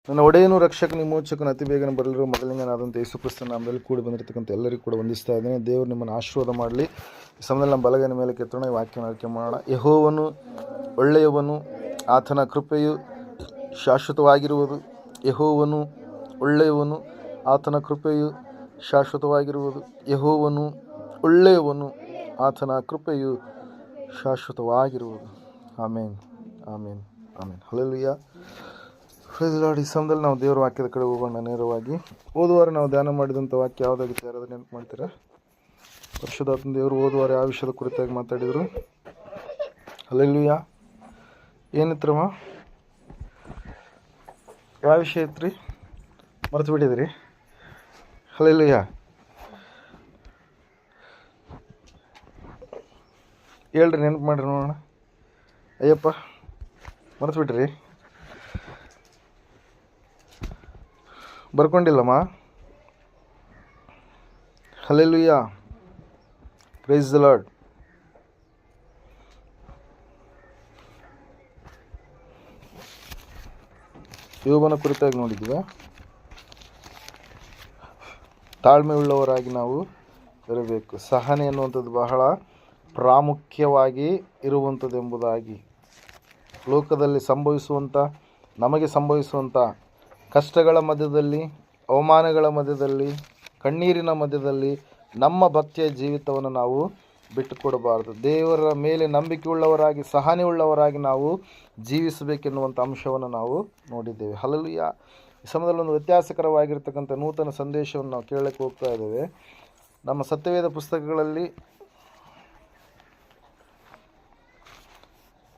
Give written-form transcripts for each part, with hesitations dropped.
ನನ್ನ ಒಡೆಯನು ರಕ್ಷಕನ ವಿಮೋಚಕನ ಅತಿ ಬೇಗನೆ ಬರಲಿರುವ ಮೊದಲಿಂಗನಾದಂಥ ಯೇಸು ಕ್ರಿಸ್ತನ ನಾಮದಲ್ಲಿ ಕೂಡಿ ಬಂದಿರತಕ್ಕಂಥ ಎಲ್ಲರಿಗೂ ಕೂಡ ವಂದಿಸ್ತಾ ಇದ್ದೇನೆ. ದೇವರು ನಿಮ್ಮನ್ನು ಆಶೀರ್ವಾದ ಮಾಡಲಿ. ಈ ಸಮಯದಲ್ಲಿ ನಮ್ಮ ಬಲಗೈನ ಮೇಲೆ ಕೆತ್ತೋಣ, ಈ ವಾಕ್ಯವನ್ನು ಆಯ್ಕೆ ಮಾಡೋಣ. ಯೆಹೋವನು ಒಳ್ಳೆಯವನು, ಆತನ ಕೃಪೆಯು ಶಾಶ್ವತವಾಗಿರುವುದು. ಯೆಹೋವನು ಒಳ್ಳೆಯವನು, ಆತನ ಕೃಪೆಯು ಶಾಶ್ವತವಾಗಿರುವುದು. ಯೆಹೋವನು ಒಳ್ಳೆಯವನು, ಆತನ ಕೃಪೆಯು ಶಾಶ್ವತವಾಗಿರುವುದು. ಆಮೇನ್, ಆಮೇನ್, ಆಮೇನ್. ಹಲ್ಲೆಲೂಯಾ. Praise Lord. ಈ ಸಮಯದಲ್ಲಿ ನಾವು ದೇವರ ವಾಕ್ಯದ ಕಡೆ ಹೋಗೋಣ ನೇರವಾಗಿ. ಹೋದವಾರ ನಾವು ಧ್ಯಾನ ಮಾಡಿದಂಥ ವಾಕ್ಯ ಯಾವುದಾಗಿತ್ತು? ಯಾರಾದ್ರೂ ನೆನಪು ಮಾಡ್ತೀರಾ? ಪರಿಶುದ್ಧಾತ್ಮ ದೇವರು ಹೋದವಾರ ಯಾವ ವಿಷಯದ ಕುರಿತಾಗಿ ಮಾತಾಡಿದರು? ಹಲ್ಲೆಲೂಯಾ. ಏನಿತ್ರಮ್ಮ? ಯಾವ ವಿಷಯ ಇತ್ತು ರೀ? ಮರೆತು ಬಿಟ್ಟಿದ್ರಿ? ಹಲ್ಲೆಲೂಯಾ. ಹೇಳ್ರಿ, ನೆನಪು ಮಾಡಿರಿ ನೋಡೋಣ. ಅಯ್ಯಪ್ಪ, ಮರೆತು ಬಿಟ್ರಿ? ಬರ್ಕೊಂಡಿಲ್ಲಮ್ಮ? ಹಲ್ಲೆಲೂಯಾ. Praise the lord. ಯೋಬನ ಕುರಿತಾಗಿ ನೋಡಿದ್ವಿ. ತಾಳ್ಮೆ ಉಳ್ಳವರಾಗಿ ನಾವು ಇರಬೇಕು. ಸಹನೆ ಎನ್ನುವಂಥದ್ದು ಬಹಳ ಪ್ರಾಮುಖ್ಯವಾಗಿ ಇರುವಂಥದ್ದು ಎಂಬುದಾಗಿ, ಲೋಕದಲ್ಲಿ ಸಂಭವಿಸುವಂಥ, ನಮಗೆ ಸಂಭವಿಸುವಂಥ ಕಷ್ಟಗಳ ಮಧ್ಯದಲ್ಲಿ, ಅವಮಾನಗಳ ಮಧ್ಯದಲ್ಲಿ, ಕಣ್ಣೀರಿನ ಮಧ್ಯದಲ್ಲಿ ನಮ್ಮ ಭಕ್ತಿಯ ಜೀವಿತವನ್ನು ನಾವು ಬಿಟ್ಟುಕೊಡಬಾರದು. ದೇವರ ಮೇಲೆ ನಂಬಿಕೆ ಉಳ್ಳವರಾಗಿ, ಸಹನೆ ಉಳ್ಳವರಾಗಿ ನಾವು ಜೀವಿಸಬೇಕೆನ್ನುವಂಥ ಅಂಶವನ್ನು ನಾವು ನೋಡಿದ್ದೇವೆ. ಹಲ್ಲೆಲೂಯಾ. ಈ ಸಮಯದಲ್ಲಿ ಒಂದು ವ್ಯತ್ಯಾಸಕರವಾಗಿರ್ತಕ್ಕಂಥ ನೂತನ ಸಂದೇಶವನ್ನು ನಾವು ಕೇಳಕ್ಕೆ ಹೋಗ್ತಾ ಇದ್ದೇವೆ. ನಮ್ಮ ಸತ್ಯವೇದ ಪುಸ್ತಕಗಳಲ್ಲಿ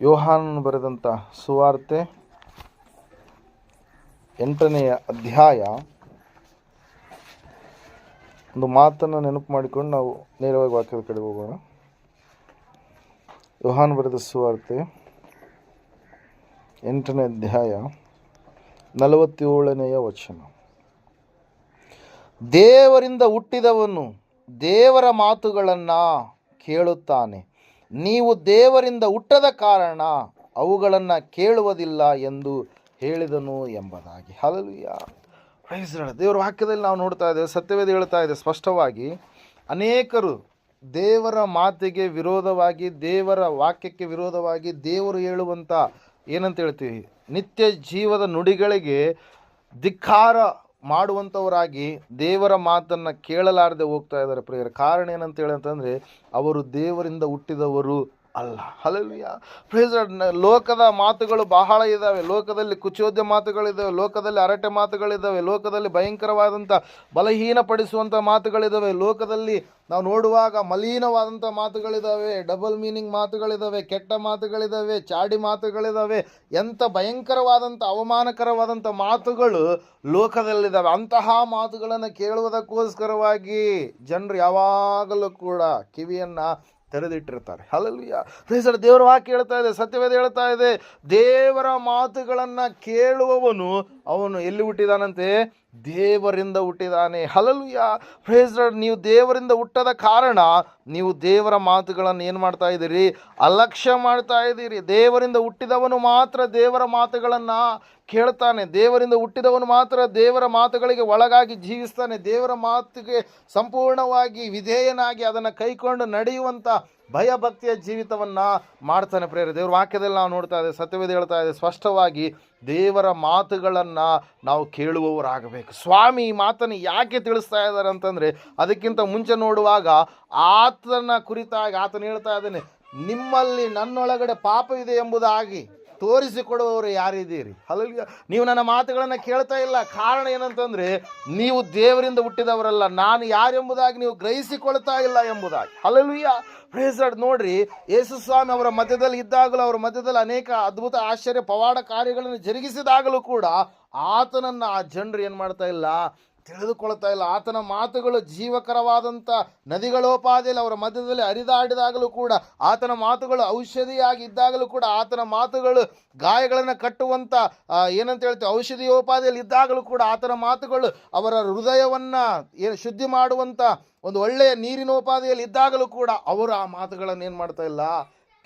ಯೋಹಾನನು ಬರೆದಂಥ ಸುವಾರ್ತೆ 8ನೇ ಅಧ್ಯಾಯ, ಒಂದು ಮಾತನ್ನು ನೆನಪು ಮಾಡಿಕೊಂಡು ನಾವು ನೇರವಾಗಿ ವಾಕ್ಯದ ಕಡೆ ಹೋಗೋಣ. ಯೋಹಾನ ಬರೆದ ಸುವಾರ್ತೆ 8ನೇ ಅಧ್ಯಾಯ 47ನೇ ವಚನ. ದೇವರಿಂದ ಹುಟ್ಟಿದವನು ದೇವರ ಮಾತುಗಳನ್ನು ಕೇಳುತ್ತಾನೆ, ನೀವು ದೇವರಿಂದ ಹುಟ್ಟದ ಕಾರಣ ಅವುಗಳನ್ನು ಕೇಳುವುದಿಲ್ಲ ಎಂದು ಹೇಳಿದನು ಎಂಬುದಾಗಿ. ಹಲ್ಲೆಲೂಯಾ. Praise the Lord. ದೇವರ ವಾಕ್ಯದಲ್ಲಿ ನಾವು ನೋಡ್ತಾ ಇದ್ದೇವೆ, ಸತ್ಯವೇದ ಹೇಳ್ತಾ ಇದೆ ಸ್ಪಷ್ಟವಾಗಿ, ಅನೇಕರು ದೇವರ ಮಾತಿಗೆ ವಿರೋಧವಾಗಿ, ದೇವರ ವಾಕ್ಯಕ್ಕೆ ವಿರೋಧವಾಗಿ, ದೇವರು ಹೇಳುವಂಥ ಏನಂತ ಹೇಳ್ತೀವಿ, ನಿತ್ಯ ಜೀವದ ನುಡಿಗಳಿಗೆ ಧಿಕ್ಕಾರ ಮಾಡುವಂಥವರಾಗಿ ದೇವರ ಮಾತನ್ನು ಕೇಳಲಾರದೆ ಹೋಗ್ತಾ ಇದ್ದಾರೆ ಪ್ರಿಯರ. ಕಾರಣ ಏನಂತ ಹೇಳಂತಂದರೆ, ಅವರು ದೇವರಿಂದ ಹುಟ್ಟಿದವರು ಅಲ್ಲ. ಹಲ್ಲೆಲೂಯಾ. Praise the Lord. ಲೋಕದ ಮಾತುಗಳು ಬಹಳ ಇದ್ದಾವೆ. ಲೋಕದಲ್ಲಿ ಕುಚೋದ್ಯ ಮಾತುಗಳಿದ್ದಾವೆ, ಲೋಕದಲ್ಲಿ ಹರಟೆ ಮಾತುಗಳಿದ್ದಾವೆ, ಲೋಕದಲ್ಲಿ ಭಯಂಕರವಾದಂಥ ಬಲಹೀನಪಡಿಸುವಂಥ ಮಾತುಗಳಿದ್ದಾವೆ, ಲೋಕದಲ್ಲಿ ನಾವು ನೋಡುವಾಗ ಮಲೀನವಾದಂಥ ಮಾತುಗಳಿದ್ದಾವೆ, ಡಬಲ್ ಮೀನಿಂಗ್ ಮಾತುಗಳಿದ್ದಾವೆ, ಕೆಟ್ಟ ಮಾತುಗಳಿದ್ದಾವೆ, ಚಾಡಿ ಮಾತುಗಳಿದ್ದಾವೆ. ಎಂಥ ಭಯಂಕರವಾದಂಥ ಅವಮಾನಕರವಾದಂಥ ಮಾತುಗಳು ಲೋಕದಲ್ಲಿದ್ದಾವೆ. ಅಂತಹ ಮಾತುಗಳನ್ನು ಕೇಳುವುದಕ್ಕೋಸ್ಕರವಾಗಿ ಜನರು ಯಾವಾಗಲೂ ಕೂಡ ಕಿವಿಯನ್ನು ತೆರೆದಿಟ್ಟಿರ್ತಾರೆ. ಹಲ್ಲೆಲೂಯಾ. Praise the Lord. ದೇವರ ವಾಕ್ಯ ಹೇಳ್ತಾ ಇದೆ, ಸತ್ಯವೇದ ಹೇಳ್ತಾ ಇದೆ, ದೇವರ ಮಾತುಗಳನ್ನು ಕೇಳುವವನು ಅವನು ಎಲ್ಲಿ ಹುಟ್ಟಿದಾನಂತೆ? ದೇವರಿಂದ ಹುಟ್ಟಿದಾನೆ. ಹಲ್ಲೆಲೂಯಾ. Praise the Lord. ನೀವು ದೇವರಿಂದ ಹುಟ್ಟದ ಕಾರಣ ನೀವು ದೇವರ ಮಾತುಗಳನ್ನು ಏನು ಮಾಡ್ತಾ ಇದ್ದೀರಿ? ಅಲಕ್ಷ್ಯ ಮಾಡ್ತಾ ಇದ್ದೀರಿ. ದೇವರಿಂದ ಹುಟ್ಟಿದವನು ಮಾತ್ರ ದೇವರ ಮಾತುಗಳನ್ನು ಕೇಳ್ತಾನೆ. ದೇವರಿಂದ ಹುಟ್ಟಿದವನು ಮಾತ್ರ ದೇವರ ಮಾತುಗಳಿಗೆ ಒಳಗಾಗಿ ಜೀವಿಸ್ತಾನೆ. ದೇವರ ಮಾತಿಗೆ ಸಂಪೂರ್ಣವಾಗಿ ವಿಧೇಯನಾಗಿ ಅದನ್ನು ಕೈಕೊಂಡು ನಡೆಯುವಂಥ ಭಯಭಕ್ತಿಯ ಜೀವಿತವನ್ನು ಮಾಡ್ತಾನೆ ಪ್ರೇರೆ. ದೇವರ ವಾಕ್ಯದಲ್ಲಿ ನಾವು ನೋಡ್ತಾ ಇದ್ದೇವೆ, ಸತ್ಯವೇದ ಹೇಳ್ತಾ ಇದೆ ಸ್ಪಷ್ಟವಾಗಿ, ದೇವರ ಮಾತುಗಳನ್ನು ನಾವು ಕೇಳುವವರಾಗಬೇಕು. ಸ್ವಾಮಿ ಈ ಮಾತನ್ನು ಯಾಕೆ ತಿಳಿಸ್ತಾ ಇದ್ದಾರೆ ಅಂತಂದರೆ, ಅದಕ್ಕಿಂತ ಮುಂಚೆ ನೋಡುವಾಗ ಆತನ ಕುರಿತಾಗಿ ಆತನು ಹೇಳ್ತಾ ಇದ್ದಾನೆ, ನಿಮ್ಮಲ್ಲಿ ನನ್ನೊಳಗಡೆ ಪಾಪವಿದೆ ಎಂಬುದಾಗಿ ತೋರಿಸಿಕೊಡುವವರು ಯಾರಿದ್ದೀರಿ? ಹಲ್ಲೆಲೂಯಾ. ನೀವು ನನ್ನ ಮಾತುಗಳನ್ನು ಕೇಳ್ತಾ ಇಲ್ಲ. ಕಾರಣ ಏನಂತಂದರೆ, ನೀವು ದೇವರಿಂದ ಹುಟ್ಟಿದವರಲ್ಲ, ನಾನು ಯಾರೆಂಬುದಾಗಿ ನೀವು ಗ್ರಹಿಸಿಕೊಳ್ತಾ ಇಲ್ಲ ಎಂಬುದಾಗಿ. ಹಲ್ಲೆಲೂಯಾ. Praise the Lord. ನೋಡ್ರಿ, ಯೇಸು ಸ್ವಾಮಿ ಅವರ ಮಧ್ಯದಲ್ಲಿ ಇದ್ದಾಗಲೂ, ಅವರ ಮಧ್ಯದಲ್ಲಿ ಅನೇಕ ಅದ್ಭುತ ಆಶ್ಚರ್ಯ ಪವಾಡ ಕಾರ್ಯಗಳನ್ನು ಜರುಗಿಸಿದಾಗಲೂ ಕೂಡ ಆತನನ್ನು ಆ ಜನರು ಏನು ಮಾಡ್ತಾ ಇಲ್ಲ? ತಿಳಿದುಕೊಳ್ತಾ ಇಲ್ಲ. ಆತನ ಮಾತುಗಳು ಜೀವಕರವಾದಂಥ ನದಿಗಳೋಪಾದಿಯಲ್ಲಿ ಅವರ ಮಧ್ಯದಲ್ಲಿ ಹರಿದಾಡಿದಾಗಲೂ ಕೂಡ, ಆತನ ಮಾತುಗಳು ಔಷಧಿಯಾಗಿ ಇದ್ದಾಗಲೂ ಕೂಡ, ಆತನ ಮಾತುಗಳು ಗಾಯಗಳನ್ನು ಕಟ್ಟುವಂಥ ಏನಂತ ಹೇಳ್ತೀವಿ ಔಷಧಿಯೋಪಾದಿಯಲ್ಲಿ ಇದ್ದಾಗಲೂ ಕೂಡ, ಆತನ ಮಾತುಗಳು ಅವರ ಹೃದಯವನ್ನು ಶುದ್ಧಿ ಮಾಡುವಂಥ ಒಂದು ಒಳ್ಳೆಯ ನೀರಿನೋಪಾದಿಯಲ್ಲಿ ಇದ್ದಾಗಲೂ ಕೂಡ ಅವರು ಆ ಮಾತುಗಳನ್ನು ಏನು ಮಾಡ್ತಾ ಇಲ್ಲ?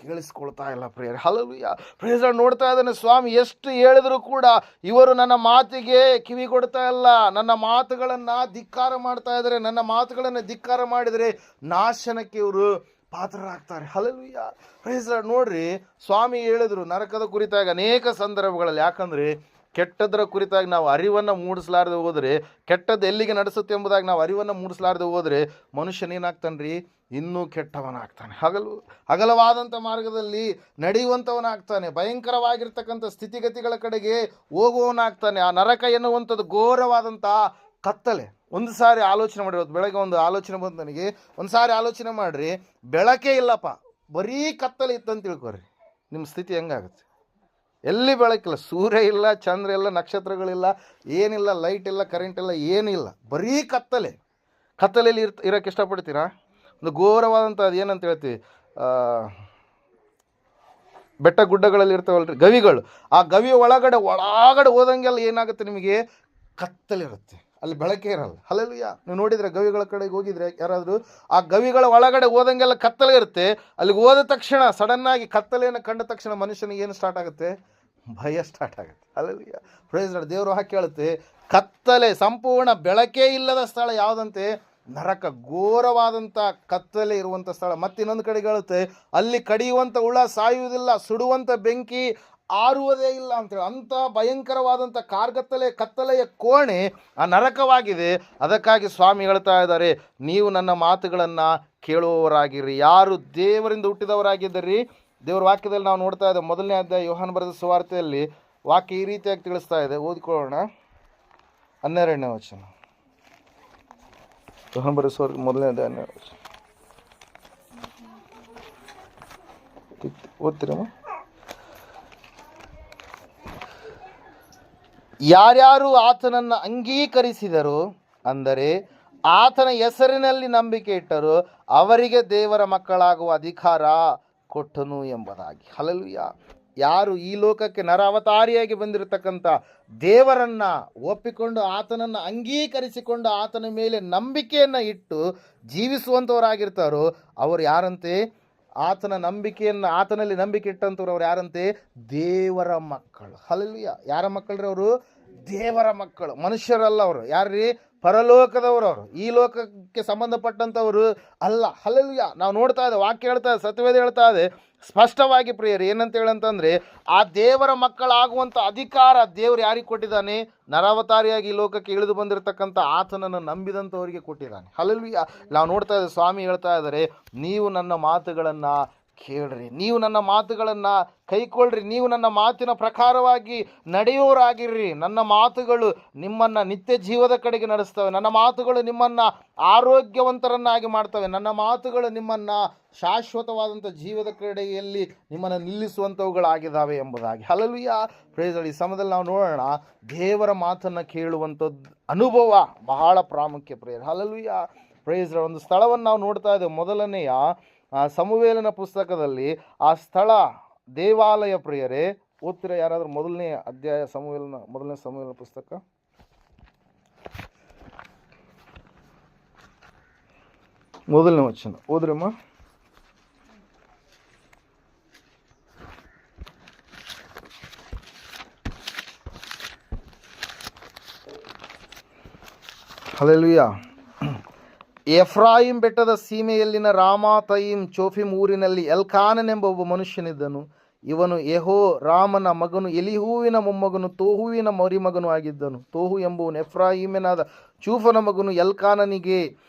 ಕೇಳಿಸ್ಕೊಳ್ತಾ ಇಲ್ಲ ಪ್ರಿಯರೇ. ಹಲ್ಲೆಲೂಯಾ. Praise Lord. ನೋಡ್ತಾ ಇದ್ದಾನೆ ಸ್ವಾಮಿ, ಎಷ್ಟು ಹೇಳಿದರೂ ಕೂಡ ಇವರು ನನ್ನ ಮಾತಿಗೆ ಕಿವಿ ಕೊಡ್ತಾ ಇಲ್ಲ, ನನ್ನ ಮಾತುಗಳನ್ನು ಧಿಕ್ಕಾರ ಮಾಡ್ತಾ ಇದ್ದಾರೆ. ನನ್ನ ಮಾತುಗಳನ್ನು ಧಿಕ್ಕಾರ ಮಾಡಿದರೆ ನಾಶನಕ್ಕೆ ಇವರು ಪಾತ್ರರಾಗ್ತಾರೆ. ಹಲ್ಲೆಲೂಯಾ. Praise lord. ನೋಡ್ರಿ, ಸ್ವಾಮಿ ಹೇಳಿದ್ರು ನರಕದ ಕುರಿತಾಗಿ ಅನೇಕ ಸಂದರ್ಭಗಳಲ್ಲಿ. ಯಾಕಂದರೆ ಕೆಟ್ಟದರ ಕುರಿತಾಗಿ ನಾವು ಅರಿವನ್ನು ಮೂಡಿಸಲಾರದೆ ಹೋದರೆ, ಕೆಟ್ಟದ್ದು ಎಲ್ಲಿಗೆ ನಡೆಸುತ್ತೆ ಎಂಬುದಾಗಿ ನಾವು ಅರಿವನ್ನು ಮೂಡಿಸಲಾರದೆ ಹೋದರೆ ಮನುಷ್ಯನೇನಾಗ್ತಾನೆ ರೀ, ಇನ್ನೂ ಕೆಟ್ಟವನಾಗ್ತಾನೆ. ಅಗಲವಾದಂಥ ಮಾರ್ಗದಲ್ಲಿ ನಡೆಯುವಂಥವನಾಗ್ತಾನೆ. ಭಯಂಕರವಾಗಿರ್ತಕ್ಕಂಥ ಸ್ಥಿತಿಗತಿಗಳ ಕಡೆಗೆ ಹೋಗುವವನಾಗ್ತಾನೆ. ಆ ನರಕ ಎನ್ನುವಂಥದ್ದು ಘೋರವಾದಂಥ ಕತ್ತಲೆ. ಒಂದು ಸಾರಿ ಆಲೋಚನೆ ಮಾಡಿರೋದು, ಬೆಳಗ್ಗೆ ಒಂದು ಆಲೋಚನೆ ಬಂತು ನನಗೆ. ಒಂದು ಸಾರಿ ಆಲೋಚನೆ ಮಾಡಿರಿ, ಬೆಳಕೇ ಇಲ್ಲಪ್ಪ, ಬರೀ ಕತ್ತಲೆ ಇತ್ತಂತ ತಿಳ್ಕೊರಿ, ನಿಮ್ಮ ಸ್ಥಿತಿ ಹೆಂಗಾಗುತ್ತೆ? ಎಲ್ಲಿ ಬೆಳಕಿಲ್ಲ, ಸೂರ್ಯ ಇಲ್ಲ, ಚಂದ್ರ ಇಲ್ಲ, ನಕ್ಷತ್ರಗಳಿಲ್ಲ, ಏನಿಲ್ಲ, ಲೈಟ್ ಇಲ್ಲ, ಕರೆಂಟ್ ಇಲ್ಲ, ಏನಿಲ್ಲ, ಬರೀ ಕತ್ತಲೆ. ಕತ್ತಲೆಯಲ್ಲಿ ಇರೋಕ್ಕೆ ಇಷ್ಟಪಡ್ತೀರಾ? ಒಂದು ಘೋರವಾದಂಥ ಅದು ಏನಂತ ಹೇಳ್ತೀವಿ, ಬೆಟ್ಟ ಗುಡ್ಡಗಳಲ್ಲಿ ಇರ್ತಾವಲ್ರಿ ಗವಿಗಳು. ಆ ಗವಿಯ ಒಳಗಡೆ ಹೋದಂಗೆಲ್ಲ ಏನಾಗುತ್ತೆ, ನಿಮಗೆ ಕತ್ತಲಿರುತ್ತೆ, ಅಲ್ಲಿ ಬೆಳಕೇ ಇರಲ್ಲ. ಹಲ್ಲೆಲೂಯಾ. ನೀವು ನೋಡಿದರೆ ಗವಿಗಳ ಕಡೆಗೆ ಹೋಗಿದ್ರೆ ಯಾರಾದರೂ, ಆ ಗವಿಗಳ ಒಳಗಡೆ ಹೋದಂಗೆಲ್ಲ ಕತ್ತಲೆ ಇರುತ್ತೆ. ಅಲ್ಲಿಗೆ ಹೋದ ತಕ್ಷಣ ಸಡನ್ನಾಗಿ ಕತ್ತಲೆಯನ್ನು ಕಂಡ ತಕ್ಷಣ ಮನುಷ್ಯನಿಗೆ ಏನು ಸ್ಟಾರ್ಟ್ ಆಗುತ್ತೆ? ಭಯ ಸ್ಟಾರ್ಟ್ ಆಗುತ್ತೆ. ಹಲ್ಲೆಲೂಯಾ. Praise Lord. ದೇವರು ಹಾಕಿ ಹೇಳುತ್ತೆ, ಕತ್ತಲೆ, ಸಂಪೂರ್ಣ ಬೆಳಕೇ ಇಲ್ಲದ ಸ್ಥಳ ಯಾವುದಂತೆ? ನರಕ. ಘೋರವಾದಂಥ ಕತ್ತಲೆ ಇರುವಂಥ ಸ್ಥಳ. ಮತ್ತಿನ್ನೊಂದು ಕಡೆಗೆ ಹೇಳುತ್ತೆ, ಅಲ್ಲಿ ಕಡಿಯುವಂಥ ಹುಳ ಸಾಯುವುದಿಲ್ಲ, ಸುಡುವಂಥ ಬೆಂಕಿ ಆರುವುದೇ ಇಲ್ಲ ಅಂತೇಳಿ. ಅಂಥ ಭಯಂಕರವಾದಂಥ ಕತ್ತಲೆಯ ಕೋಣೆ ಆ ನರಕವಾಗಿದೆ. ಅದಕ್ಕಾಗಿ ಸ್ವಾಮಿ ಹೇಳ್ತಾ ಇದ್ದಾರೆ, ನೀವು ನನ್ನ ಮಾತುಗಳನ್ನು ಕೇಳುವವರಾಗಿರಿ. ಯಾರು ದೇವರಿಂದ ಹುಟ್ಟಿದವರಾಗಿದ್ದರಿ? ದೇವರ ವಾಕ್ಯದಲ್ಲಿ ನಾವು ನೋಡ್ತಾ ಇದ್ದೇವೆ. 1ನೇ ಅಧ್ಯಾಯ ಯೋಹಾನ ಬರೆದ ಸುವಾರ್ತೆಯಲ್ಲಿ ವಾಕ್ಯ ಈ ರೀತಿಯಾಗಿ ತಿಳಿಸ್ತಾ ಇದೆ. ಓದಿಕೊಳ್ಳೋಣ. 12ನೇ ವಚನ. ಯೋಹಾನ ಬರೆದ ಸುವಾರ್ತೆ 1ನೇ ಅಧ್ಯಾಯ 12ನೇ ವಚನ. ಓದ್ತೀರಮ್ಮ? ಯಾರ್ಯಾರು ಆತನನ್ನು ಅಂಗೀಕರಿಸಿದರು, ಅಂದರೆ ಆತನ ಹೆಸರಿನಲ್ಲಿ ನಂಬಿಕೆ ಇಟ್ಟರು, ಅವರಿಗೆ ದೇವರ ಮಕ್ಕಳಾಗುವ ಅಧಿಕಾರ ಕೊಟ್ಟನು ಎಂಬುದಾಗಿ. ಹಲ್ಲೆಲೂಯಾ. ಯಾರು ಈ ಲೋಕಕ್ಕೆ ನರ ಅವತಾರಿಯಾಗಿ ಬಂದಿರತಕ್ಕಂಥ ದೇವರನ್ನು ಒಪ್ಪಿಕೊಂಡು, ಆತನನ್ನು ಅಂಗೀಕರಿಸಿಕೊಂಡು, ಆತನ ಮೇಲೆ ನಂಬಿಕೆಯನ್ನು ಇಟ್ಟು ಜೀವಿಸುವಂಥವರಾಗಿರ್ತಾರೋ ಅವರು ಯಾರಂತೆ? ಆತನಲ್ಲಿ ನಂಬಿಕೆ ಇಟ್ಟಂಥವ್ರು ಅವ್ರು ಯಾರಂತೆ? ದೇವರ ಮಕ್ಕಳು. ಹಲ್ಲೆಲೂಯಾ. ಯಾರ ಮಕ್ಕಳ್ರಿ ಅವರು? ದೇವರ ಮಕ್ಕಳು. ಮನುಷ್ಯರಲ್ಲ ಅವರು. ಯಾರ್ರೀ? ಪರಲೋಕದವರು. ಅವರು ಈ ಲೋಕಕ್ಕೆ ಸಂಬಂಧಪಟ್ಟಂಥವರು ಅಲ್ಲ. ಹಲ್ಲೆಲೂಯಾ. ನಾವು ನೋಡ್ತಾ ಇದ್ದೇವೆ, ವಾಕ್ಯ ಹೇಳ್ತಾ ಇದೆ, ಸತ್ಯವೇದ ಹೇಳ್ತಾ ಇದೆ ಸ್ಪಷ್ಟವಾಗಿ ಪ್ರಿಯರು. ಏನಂತ ಹೇಳಂತಂದರೆ, ಆ ದೇವರ ಮಕ್ಕಳಾಗುವಂಥ ಅಧಿಕಾರ ದೇವರು ಯಾರಿಗೆ ಕೊಟ್ಟಿದ್ದಾನೆ? ನರಾವತಾರಿಯಾಗಿ ಈ ಲೋಕಕ್ಕೆ ಇಳಿದು ಬಂದಿರತಕ್ಕಂಥ ಆತನನ್ನು ನಂಬಿದಂಥವರಿಗೆ ಕೊಟ್ಟಿದ್ದಾನೆ. ಹಲ್ಲೆಲೂಯಾ. ನಾವು ನೋಡ್ತಾ ಇದ್ದೇವೆ, ಸ್ವಾಮಿ ಹೇಳ್ತಾ ಇದ್ದಾರೆ, ನೀವು ನನ್ನ ಮಾತುಗಳನ್ನು ಕೇಳ್ರಿ, ನೀವು ನನ್ನ ಮಾತುಗಳನ್ನು ಕೈಕೊಳ್ಳ್ರಿ, ನೀವು ನನ್ನ ಮಾತಿನ ಪ್ರಕಾರವಾಗಿ ನಡೆಯೋರಾಗಿರ್ರಿ. ನನ್ನ ಮಾತುಗಳು ನಿಮ್ಮನ್ನು ನಿತ್ಯ ಜೀವದ ಕಡೆಗೆ ನಡೆಸ್ತವೆ. ನನ್ನ ಮಾತುಗಳು ನಿಮ್ಮನ್ನು ಆರೋಗ್ಯವಂತರನ್ನಾಗಿ ಮಾಡ್ತವೆ. ನನ್ನ ಮಾತುಗಳು ನಿಮ್ಮನ್ನು ಶಾಶ್ವತವಾದಂಥ ಜೀವದ ಕಡೆಯಲ್ಲಿ ನಿಮ್ಮನ್ನು ನಿಲ್ಲಿಸುವಂಥವುಗಳಾಗಿದ್ದಾವೆ ಎಂಬುದಾಗಿ. ಹಲ್ಲೆಲೂಯಾ. Praise Lord. ಈ ಸಮಯದಲ್ಲಿ ನಾವು ನೋಡೋಣ, ದೇವರ ಮಾತನ್ನು ಕೇಳುವಂಥದ್ದು ಅನುಭವ ಬಹಳ ಪ್ರಾಮುಖ್ಯ ಪ್ರಿಯರೇ. ಹಲ್ಲೆಲೂಯಾ. Praise Lord. ಒಂದು ಸ್ಥಳವನ್ನು ನಾವು ನೋಡ್ತಾ ಇದ್ದೇವೆ. ಮೊದಲನೆಯ ಸಮುವೇಲನ ಪುಸ್ತಕದಲ್ಲಿ ಆ ಸ್ಥಳ ದೇವಾಲಯ ಪ್ರಿಯರೇ. ಓದ್ತೀರಾ ಯಾರಾದರೂ? 1ನೇ ಅಧ್ಯಾಯ ಮೊದಲನೇ ಸಮುವೇಲನ ಪುಸ್ತಕ 1ನೇ ವಚನ ಓದ್ರಮ್ಮ. ಹಲ್ಲೆಲೂಯಾ. ಎಫ್ರಾಯಿಂ ಬೆಟ್ಟದ ಸೀಮೆಯಲ್ಲಿನ ರಾಮಾತಯಿಮ್ ಚೋಫಿಮ್ ಊರಿನಲ್ಲಿ ಎಲ್ಕಾನನೆಂಬ ಒಬ್ಬ ಮನುಷ್ಯನಿದ್ದನು. ಇವನು ರಾಮನ ಮಗನು, ಎಲಿಹೂವಿನ ಮೊಮ್ಮಗನು, ತೋಹುವಿನ ಮರಿಮಗನು ಆಗಿದ್ದನು. ತೋಹು ಎಂಬುವನು ಎಫ್ರಾಯಿಮನಾದ ಚೂಫನ ಮಗನು. ಎಲ್ಕಾನನಿಗೆ